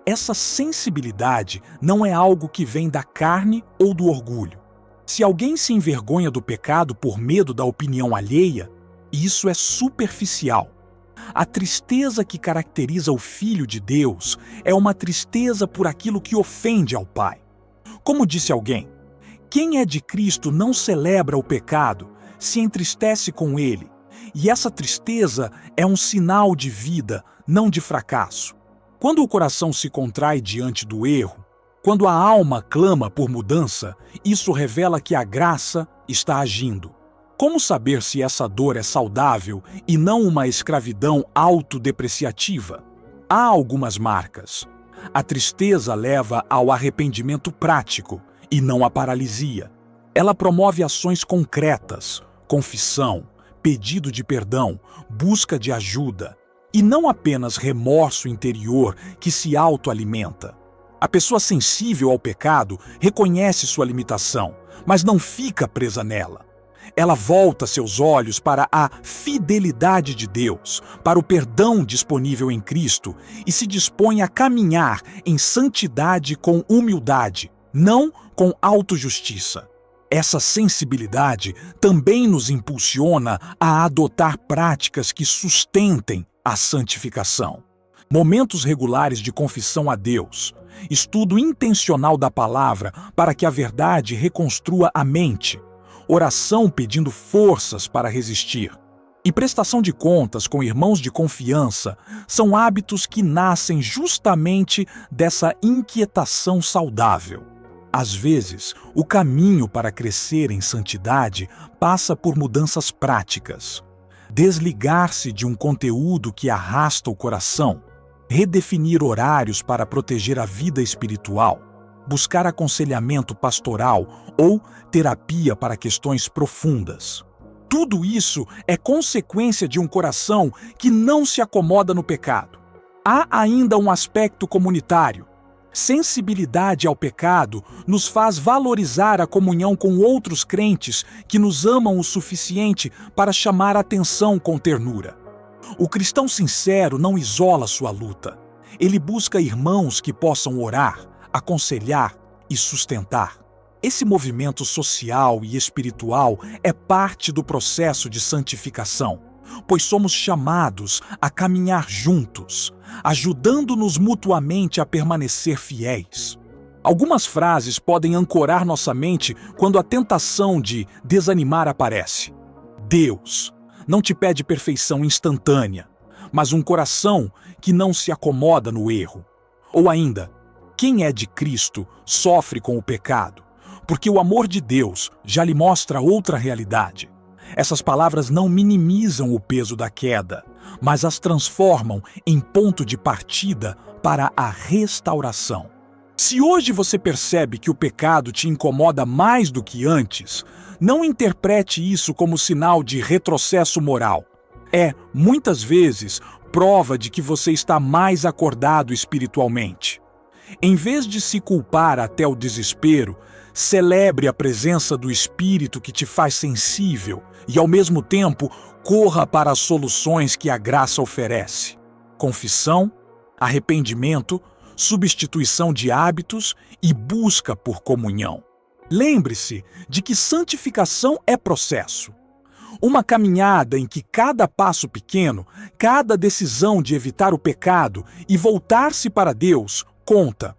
essa sensibilidade não é algo que vem da carne ou do orgulho. Se alguém se envergonha do pecado por medo da opinião alheia, isso é superficial. A tristeza que caracteriza o Filho de Deus é uma tristeza por aquilo que ofende ao Pai. Como disse alguém, quem é de Cristo não celebra o pecado, se entristece com ele, e essa tristeza é um sinal de vida, não de fracasso. Quando o coração se contrai diante do erro, quando a alma clama por mudança, isso revela que a graça está agindo. Como saber se essa dor é saudável e não uma escravidão autodepreciativa? Há algumas marcas. A tristeza leva ao arrependimento prático e não à paralisia. Ela promove ações concretas, confissão, pedido de perdão, busca de ajuda, e não apenas remorso interior que se autoalimenta. A pessoa sensível ao pecado reconhece sua limitação, mas não fica presa nela. Ela volta seus olhos para a fidelidade de Deus, para o perdão disponível em Cristo e se dispõe a caminhar em santidade com humildade, não com autojustiça. Essa sensibilidade também nos impulsiona a adotar práticas que sustentem a santificação. Momentos regulares de confissão a Deus, estudo intencional da palavra para que a verdade reconstrua a mente, oração pedindo forças para resistir e prestação de contas com irmãos de confiança são hábitos que nascem justamente dessa inquietação saudável. Às vezes, o caminho para crescer em santidade passa por mudanças práticas. Desligar-se de um conteúdo que arrasta o coração, redefinir horários para proteger a vida espiritual, buscar aconselhamento pastoral ou terapia para questões profundas. Tudo isso é consequência de um coração que não se acomoda no pecado. Há ainda um aspecto comunitário. Sensibilidade ao pecado nos faz valorizar a comunhão com outros crentes que nos amam o suficiente para chamar a atenção com ternura. O cristão sincero não isola sua luta. Ele busca irmãos que possam orar, aconselhar e sustentar. Esse movimento social e espiritual é parte do processo de santificação, pois somos chamados a caminhar juntos, ajudando-nos mutuamente a permanecer fiéis. Algumas frases podem ancorar nossa mente quando a tentação de desanimar aparece. Deus não te pede perfeição instantânea, mas um coração que não se acomoda no erro. Ou ainda, quem é de Cristo sofre com o pecado, porque o amor de Deus já lhe mostra outra realidade. Essas palavras não minimizam o peso da queda, mas as transformam em ponto de partida para a restauração. Se hoje você percebe que o pecado te incomoda mais do que antes, não interprete isso como sinal de retrocesso moral. É, muitas vezes, prova de que você está mais acordado espiritualmente. Em vez de se culpar até o desespero, celebre a presença do Espírito que te faz sensível e, ao mesmo tempo, corra para as soluções que a graça oferece. Confissão, arrependimento, substituição de hábitos e busca por comunhão. Lembre-se de que santificação é processo. Uma caminhada em que cada passo pequeno, cada decisão de evitar o pecado e voltar-se para Deus conta.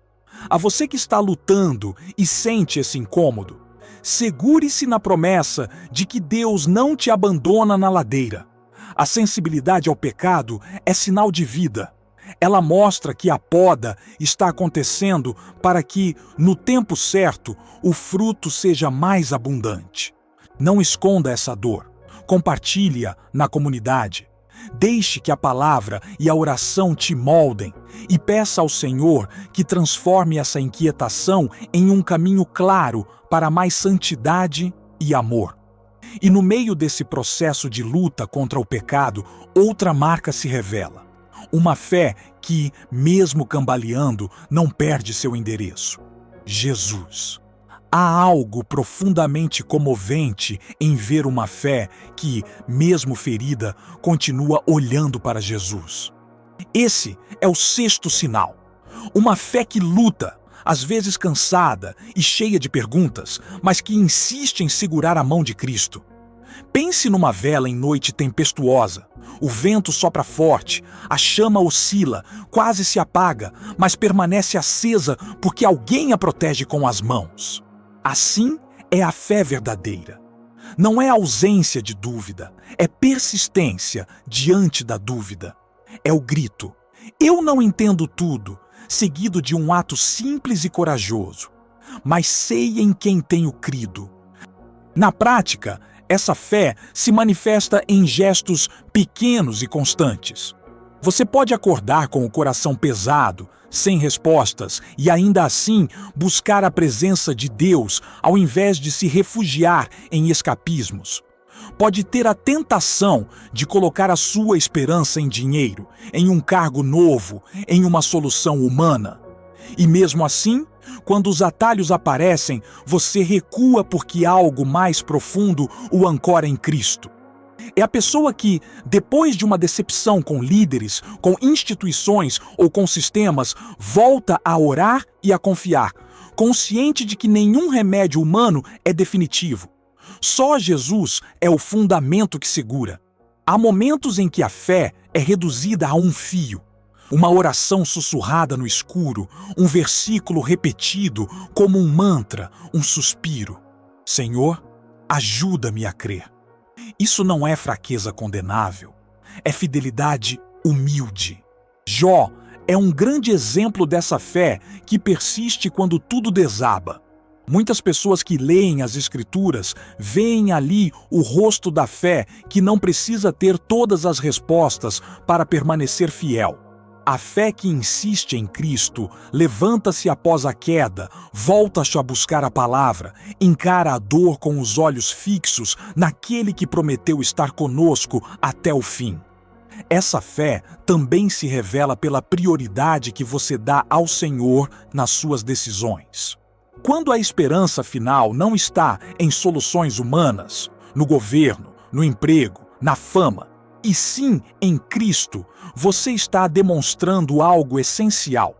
A você que está lutando e sente esse incômodo, segure-se na promessa de que Deus não te abandona na ladeira. A sensibilidade ao pecado é sinal de vida. Ela mostra que a poda está acontecendo para que, no tempo certo, o fruto seja mais abundante. Não esconda essa dor. Compartilhe-a na comunidade. Deixe que a palavra e a oração te moldem e peça ao Senhor que transforme essa inquietação em um caminho claro para mais santidade e amor. E no meio desse processo de luta contra o pecado, outra marca se revela. Uma fé que, mesmo cambaleando, não perde seu endereço: Jesus. Há algo profundamente comovente em ver uma fé que, mesmo ferida, continua olhando para Jesus. Esse é o sexto sinal. Uma fé que luta, às vezes cansada e cheia de perguntas, mas que insiste em segurar a mão de Cristo. Pense numa vela em noite tempestuosa. O vento sopra forte, a chama oscila, quase se apaga, mas permanece acesa porque alguém a protege com as mãos. Assim é a fé verdadeira. Não é ausência de dúvida, é persistência diante da dúvida. É o grito: "Eu não entendo tudo", seguido de um ato simples e corajoso, mas sei em quem tenho crido. Na prática, essa fé se manifesta em gestos pequenos e constantes. Você pode acordar com o coração pesado, sem respostas, e ainda assim buscar a presença de Deus ao invés de se refugiar em escapismos. Pode ter a tentação de colocar a sua esperança em dinheiro, em um cargo novo, em uma solução humana. E mesmo assim, quando os atalhos aparecem, você recua porque algo mais profundo o ancora em Cristo. É a pessoa que, depois de uma decepção com líderes, com instituições ou com sistemas, volta a orar e a confiar, consciente de que nenhum remédio humano é definitivo. Só Jesus é o fundamento que segura. Há momentos em que a fé é reduzida a um fio. Uma oração sussurrada no escuro, um versículo repetido como um mantra, um suspiro. Senhor, ajuda-me a crer. Isso não é fraqueza condenável, é fidelidade humilde. Jó é um grande exemplo dessa fé que persiste quando tudo desaba. Muitas pessoas que leem as Escrituras veem ali o rosto da fé que não precisa ter todas as respostas para permanecer fiel. A fé que insiste em Cristo levanta-se após a queda, volta-se a buscar a palavra, encara a dor com os olhos fixos naquele que prometeu estar conosco até o fim. Essa fé também se revela pela prioridade que você dá ao Senhor nas suas decisões. Quando a esperança final não está em soluções humanas, no governo, no emprego, na fama, e sim em Cristo, você está demonstrando algo essencial.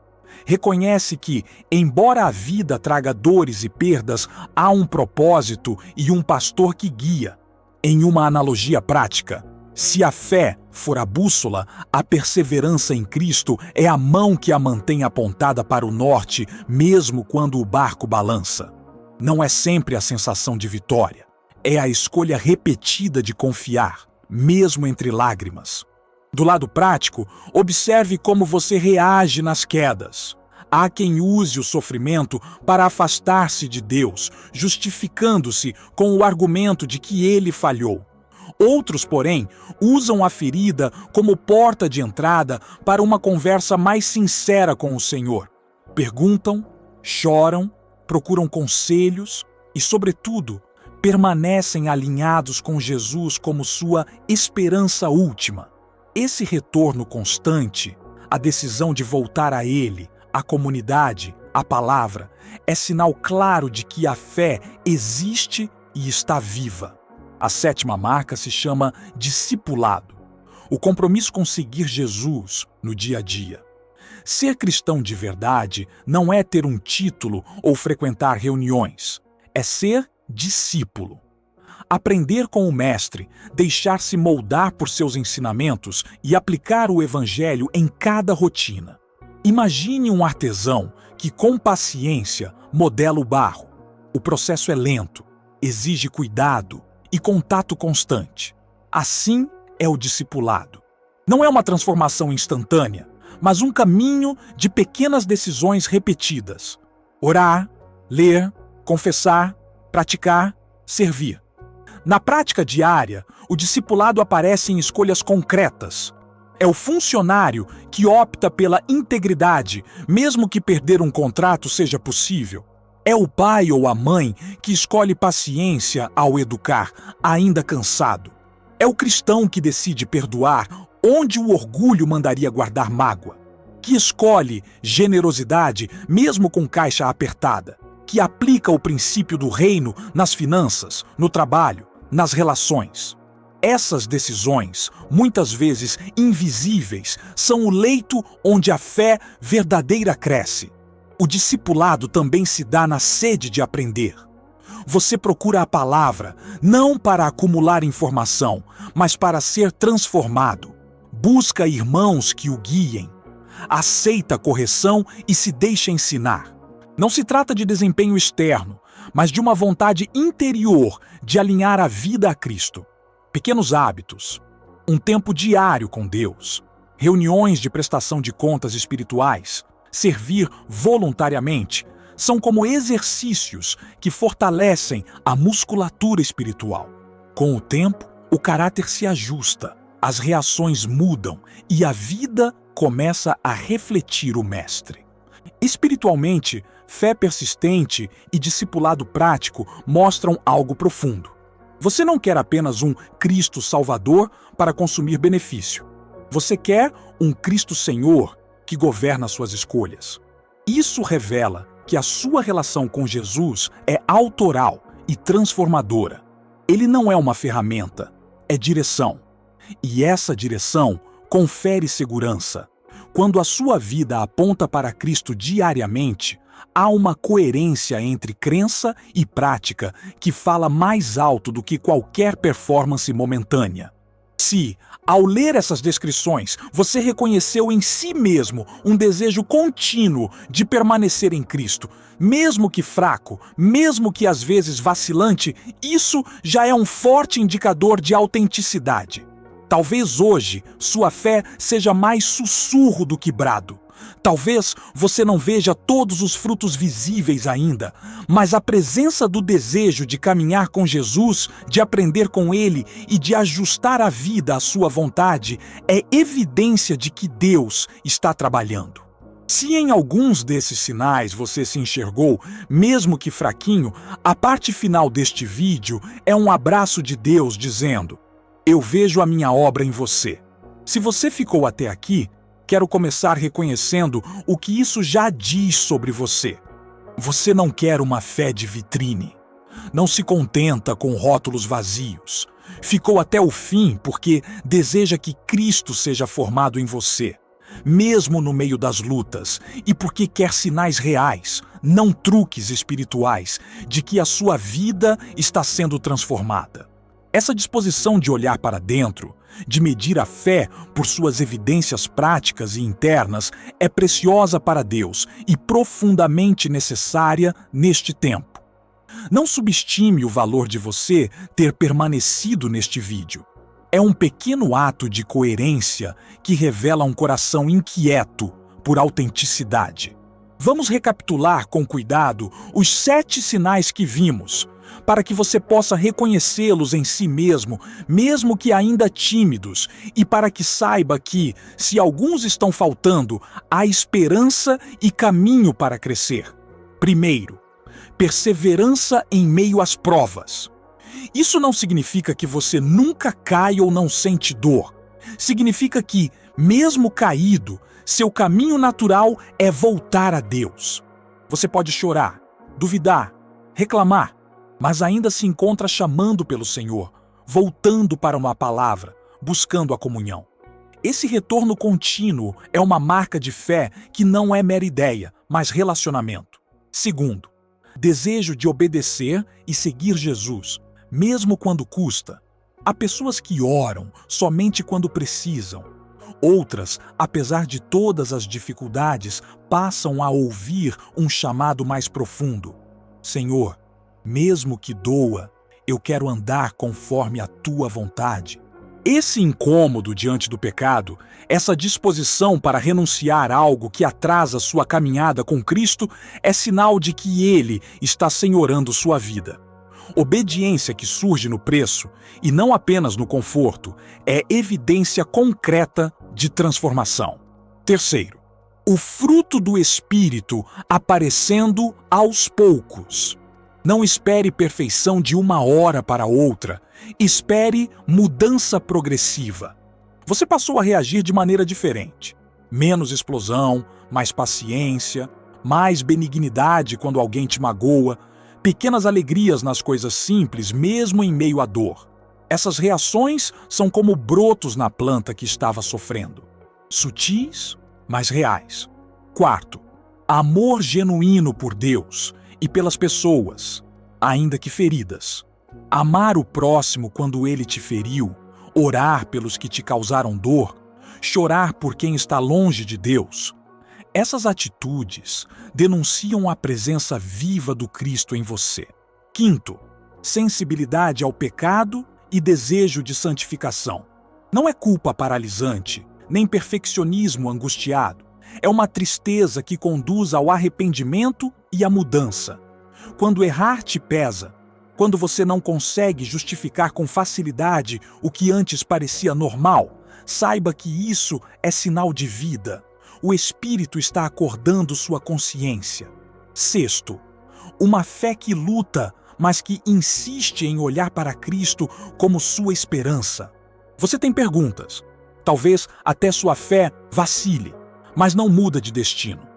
Reconhece que, embora a vida traga dores e perdas, há um propósito e um pastor que guia. Em uma analogia prática, se a fé for a bússola, a perseverança em Cristo é a mão que a mantém apontada para o norte, mesmo quando o barco balança. Não é sempre a sensação de vitória, é a escolha repetida de confiar, mesmo entre lágrimas. Do lado prático, observe como você reage nas quedas. Há quem use o sofrimento para afastar-se de Deus, justificando-se com o argumento de que ele falhou. Outros, porém, usam a ferida como porta de entrada para uma conversa mais sincera com o Senhor. Perguntam, choram, procuram conselhos e, sobretudo, permanecem alinhados com Jesus como sua esperança última. Esse retorno constante, a decisão de voltar a Ele, a comunidade, a palavra, é sinal claro de que a fé existe e está viva. A sétima marca se chama discipulado, o compromisso com seguir Jesus no dia a dia. Ser cristão de verdade não é ter um título ou frequentar reuniões, é ser discípulo. Aprender com o Mestre, deixar-se moldar por seus ensinamentos e aplicar o Evangelho em cada rotina. Imagine um artesão que, com paciência, modela o barro. O processo é lento, exige cuidado e contato constante. Assim é o discipulado. Não é uma transformação instantânea, mas um caminho de pequenas decisões repetidas. Orar, ler, confessar, praticar, servir. Na prática diária, o discipulado aparece em escolhas concretas. É o funcionário que opta pela integridade, mesmo que perder um contrato seja possível. É o pai ou a mãe que escolhe paciência ao educar, ainda cansado. É o cristão que decide perdoar onde o orgulho mandaria guardar mágoa, que escolhe generosidade mesmo com caixa apertada, que aplica o princípio do reino nas finanças, no trabalho, nas relações. Essas decisões, muitas vezes invisíveis, são o leito onde a fé verdadeira cresce. O discipulado também se dá na sede de aprender. Você procura a palavra, não para acumular informação, mas para ser transformado. Busca irmãos que o guiem. Aceita a correção e se deixa ensinar. Não se trata de desempenho externo, mas de uma vontade interior de alinhar a vida a Cristo. Pequenos hábitos, um tempo diário com Deus, reuniões de prestação de contas espirituais, servir voluntariamente, são como exercícios que fortalecem a musculatura espiritual. Com o tempo, o caráter se ajusta, as reações mudam e a vida começa a refletir o Mestre. Espiritualmente, fé persistente e discipulado prático mostram algo profundo. Você não quer apenas um Cristo Salvador para consumir benefício. Você quer um Cristo Senhor que governa suas escolhas. Isso revela que a sua relação com Jesus é autoral e transformadora. Ele não é uma ferramenta, é direção. E essa direção confere segurança. Quando a sua vida aponta para Cristo diariamente, há uma coerência entre crença e prática que fala mais alto do que qualquer performance momentânea. Se, ao ler essas descrições, você reconheceu em si mesmo um desejo contínuo de permanecer em Cristo, mesmo que fraco, mesmo que às vezes vacilante, isso já é um forte indicador de autenticidade. Talvez hoje sua fé seja mais sussurro do que brado. Talvez você não veja todos os frutos visíveis ainda, mas a presença do desejo de caminhar com Jesus, de aprender com Ele e de ajustar a vida à sua vontade é evidência de que Deus está trabalhando. Se em alguns desses sinais você se enxergou, mesmo que fraquinho, a parte final deste vídeo é um abraço de Deus dizendo: "Eu vejo a minha obra em você." Se você ficou até aqui, quero começar reconhecendo o que isso já diz sobre você. Você não quer uma fé de vitrine. Não se contenta com rótulos vazios. Ficou até o fim porque deseja que Cristo seja formado em você, mesmo no meio das lutas, e porque quer sinais reais, não truques espirituais, de que a sua vida está sendo transformada. Essa disposição de olhar para dentro, de medir a fé por suas evidências práticas e internas, é preciosa para Deus e profundamente necessária neste tempo. Não subestime o valor de você ter permanecido neste vídeo. É um pequeno ato de coerência que revela um coração inquieto por autenticidade. Vamos recapitular com cuidado os 7 sinais que vimos, para que você possa reconhecê-los em si mesmo, mesmo que ainda tímidos, e para que saiba que, se alguns estão faltando, há esperança e caminho para crescer. Primeiro, perseverança em meio às provas. Isso não significa que você nunca cai ou não sente dor. Significa que, mesmo caído, seu caminho natural é voltar a Deus. Você pode chorar, duvidar, reclamar, mas ainda se encontra chamando pelo Senhor, voltando para uma palavra, buscando a comunhão. Esse retorno contínuo é uma marca de fé que não é mera ideia, mas relacionamento. Segundo, desejo de obedecer e seguir Jesus, mesmo quando custa. Há pessoas que oram somente quando precisam. Outras, apesar de todas as dificuldades, passam a ouvir um chamado mais profundo. Senhor, mesmo que doa, eu quero andar conforme a tua vontade. Esse incômodo diante do pecado, essa disposição para renunciar a algo que atrasa sua caminhada com Cristo, é sinal de que Ele está senhorando sua vida. Obediência que surge no preço, e não apenas no conforto, é evidência concreta de transformação. Terceiro, o fruto do Espírito aparecendo aos poucos. Não espere perfeição de uma hora para outra, espere mudança progressiva. Você passou a reagir de maneira diferente. Menos explosão, mais paciência, mais benignidade quando alguém te magoa, pequenas alegrias nas coisas simples, mesmo em meio à dor. Essas reações são como brotos na planta que estava sofrendo. Sutis, mas reais. Quarto, amor genuíno por Deus e pelas pessoas, ainda que feridas. Amar o próximo quando ele te feriu, orar pelos que te causaram dor, chorar por quem está longe de Deus. Essas atitudes denunciam a presença viva do Cristo em você. Quinto, sensibilidade ao pecado e desejo de santificação. Não é culpa paralisante, nem perfeccionismo angustiado. É uma tristeza que conduz ao arrependimento e à mudança. Quando errar te pesa, quando você não consegue justificar com facilidade o que antes parecia normal, saiba que isso é sinal de vida. O Espírito está acordando sua consciência. Sexto, uma fé que luta, mas que insiste em olhar para Cristo como sua esperança. Você tem perguntas. Talvez até sua fé vacile, mas não muda de destino.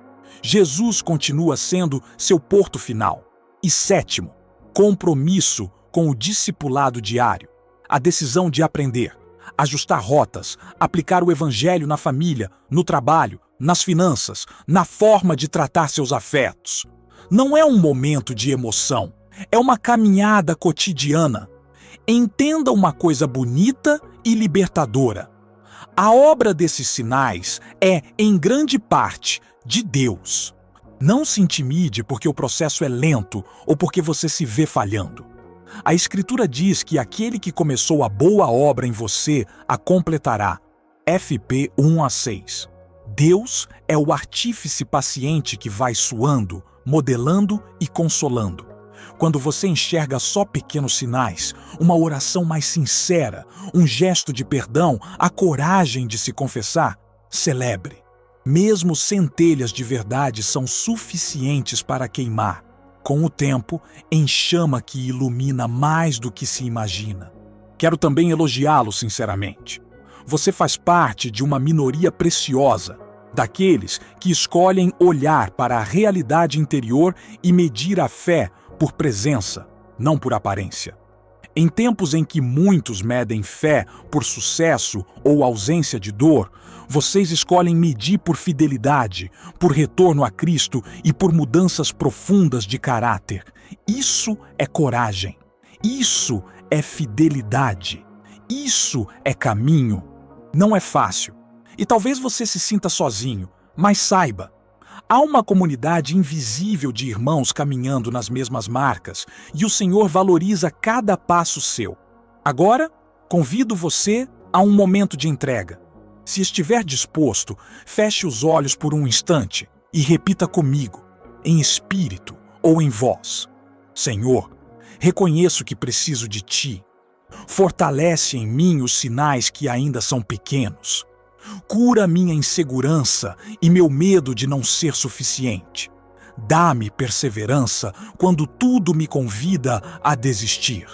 Jesus continua sendo seu porto final. E sétimo, compromisso com o discipulado diário. A decisão de aprender, ajustar rotas, aplicar o evangelho na família, no trabalho, nas finanças, na forma de tratar seus afetos. Não é um momento de emoção, é uma caminhada cotidiana. Entenda uma coisa bonita e libertadora. A obra desses sinais é, em grande parte, de Deus. Não se intimide porque o processo é lento ou porque você se vê falhando. A Escritura diz que aquele que começou a boa obra em você a completará. FP 1-6. Deus é o artífice paciente que vai suando, modelando e consolando. Quando você enxerga só pequenos sinais, uma oração mais sincera, um gesto de perdão, a coragem de se confessar, celebre. Mesmo centelhas de verdade são suficientes para queimar, com o tempo, em chama que ilumina mais do que se imagina. Quero também elogiá-lo sinceramente. Você faz parte de uma minoria preciosa, daqueles que escolhem olhar para a realidade interior e medir a fé por presença, não por aparência. Em tempos em que muitos medem fé por sucesso ou ausência de dor, vocês escolhem medir por fidelidade, por retorno a Cristo e por mudanças profundas de caráter. Isso é coragem. Isso é fidelidade. Isso é caminho. Não é fácil. E talvez você se sinta sozinho, mas saiba, há uma comunidade invisível de irmãos caminhando nas mesmas marcas e o Senhor valoriza cada passo seu. Agora, convido você a um momento de entrega. Se estiver disposto, feche os olhos por um instante e repita comigo, em espírito ou em voz: Senhor, reconheço que preciso de Ti. Fortalece em mim os sinais que ainda são pequenos. Cura minha insegurança e meu medo de não ser suficiente. Dá-me perseverança quando tudo me convida a desistir.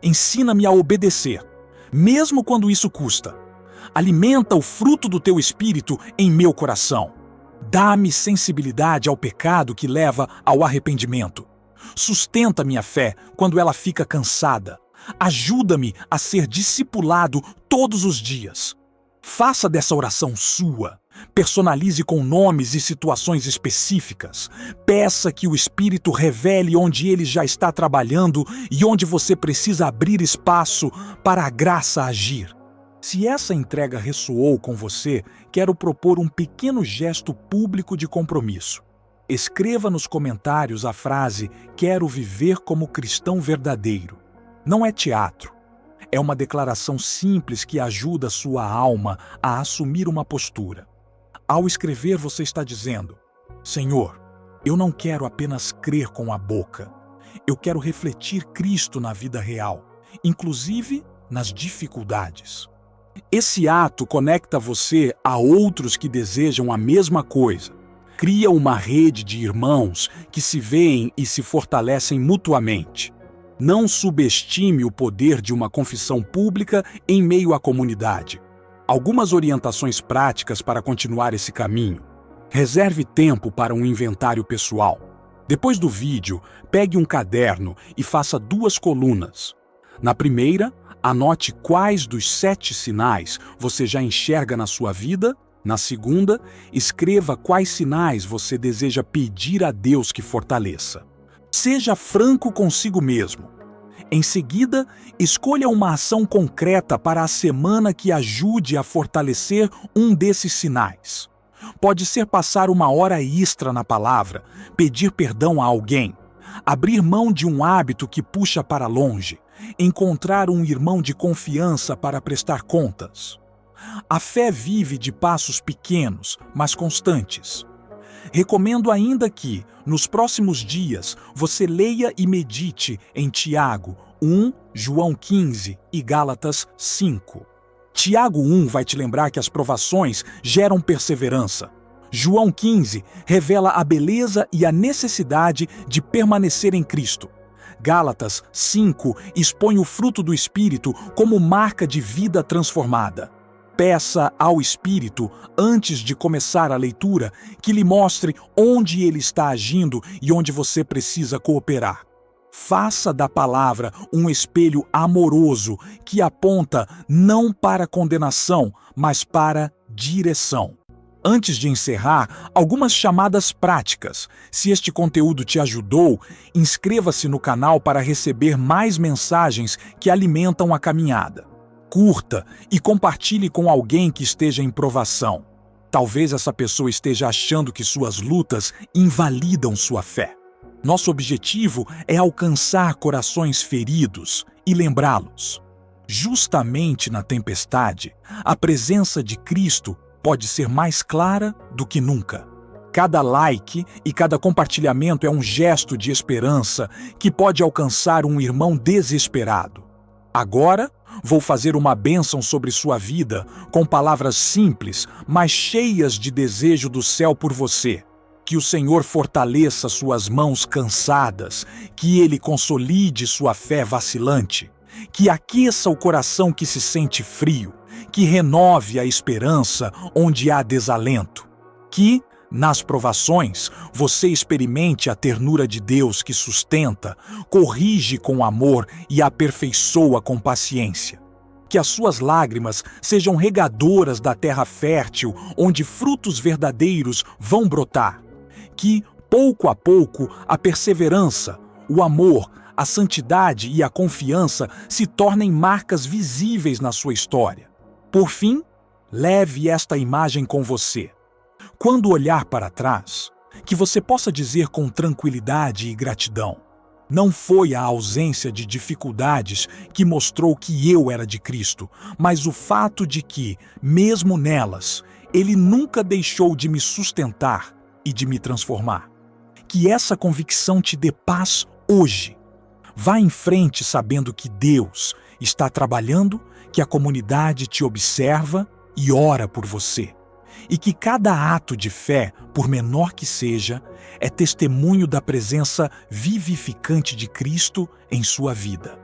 Ensina-me a obedecer, mesmo quando isso custa. Alimenta o fruto do teu espírito em meu coração. Dá-me sensibilidade ao pecado que leva ao arrependimento. Sustenta minha fé quando ela fica cansada. Ajuda-me a ser discipulado todos os dias. Faça dessa oração sua. Personalize com nomes e situações específicas. Peça que o Espírito revele onde ele já está trabalhando e onde você precisa abrir espaço para a graça agir. Se essa entrega ressoou com você, quero propor um pequeno gesto público de compromisso. Escreva nos comentários a frase "Quero viver como cristão verdadeiro". Não é teatro. É uma declaração simples que ajuda sua alma a assumir uma postura. Ao escrever, você está dizendo: Senhor, eu não quero apenas crer com a boca. eu quero refletir Cristo na vida real, inclusive nas dificuldades. Esse ato conecta você a outros que desejam a mesma coisa. Cria uma rede de irmãos que se veem e se fortalecem mutuamente. Não subestime o poder de uma confissão pública em meio à comunidade. Algumas orientações práticas para continuar esse caminho. Reserve tempo para um inventário pessoal. Depois do vídeo, pegue um caderno e faça 2 colunas. Na primeira, anote quais dos 7 sinais você já enxerga na sua vida. Na segunda, escreva quais sinais você deseja pedir a Deus que fortaleça. Seja franco consigo mesmo. Em seguida, escolha uma ação concreta para a semana que ajude a fortalecer um desses sinais. Pode ser passar 1 hora extra na palavra, pedir perdão a alguém, abrir mão de um hábito que puxa para longe, encontrar um irmão de confiança para prestar contas. A fé vive de passos pequenos, mas constantes. Recomendo ainda que, nos próximos dias, você leia e medite em Tiago 1, João 15 e Gálatas 5. Tiago 1 vai te lembrar que as provações geram perseverança. João 15 revela a beleza e a necessidade de permanecer em Cristo. Gálatas 5 expõe o fruto do Espírito como marca de vida transformada. Peça ao Espírito, antes de começar a leitura, que lhe mostre onde ele está agindo e onde você precisa cooperar. Faça da palavra um espelho amoroso que aponta não para condenação, mas para direção. Antes de encerrar, algumas chamadas práticas. Se este conteúdo te ajudou, inscreva-se no canal para receber mais mensagens que alimentam a caminhada. Curta e compartilhe com alguém que esteja em provação. Talvez essa pessoa esteja achando que suas lutas invalidam sua fé. Nosso objetivo é alcançar corações feridos e lembrá-los. Justamente na tempestade, a presença de Cristo pode ser mais clara do que nunca. Cada like e cada compartilhamento é um gesto de esperança que pode alcançar um irmão desesperado. Agora, vou fazer uma bênção sobre sua vida com palavras simples, mas cheias de desejo do céu por você. Que o Senhor fortaleça suas mãos cansadas, que Ele consolide sua fé vacilante, que aqueça o coração que se sente frio, que renove a esperança onde há desalento, que, nas provações, você experimente a ternura de Deus que sustenta, corrige com amor e aperfeiçoa com paciência. Que as suas lágrimas sejam regadoras da terra fértil, onde frutos verdadeiros vão brotar. Que, pouco a pouco, a perseverança, o amor, a santidade e a confiança se tornem marcas visíveis na sua história. Por fim, leve esta imagem com você. Quando olhar para trás, que você possa dizer com tranquilidade e gratidão: não foi a ausência de dificuldades que mostrou que eu era de Cristo, mas o fato de que, mesmo nelas, Ele nunca deixou de me sustentar e de me transformar. Que essa convicção te dê paz hoje. Vá em frente sabendo que Deus está trabalhando, que a comunidade te observa e ora por você. E que cada ato de fé, por menor que seja, é testemunho da presença vivificante de Cristo em sua vida.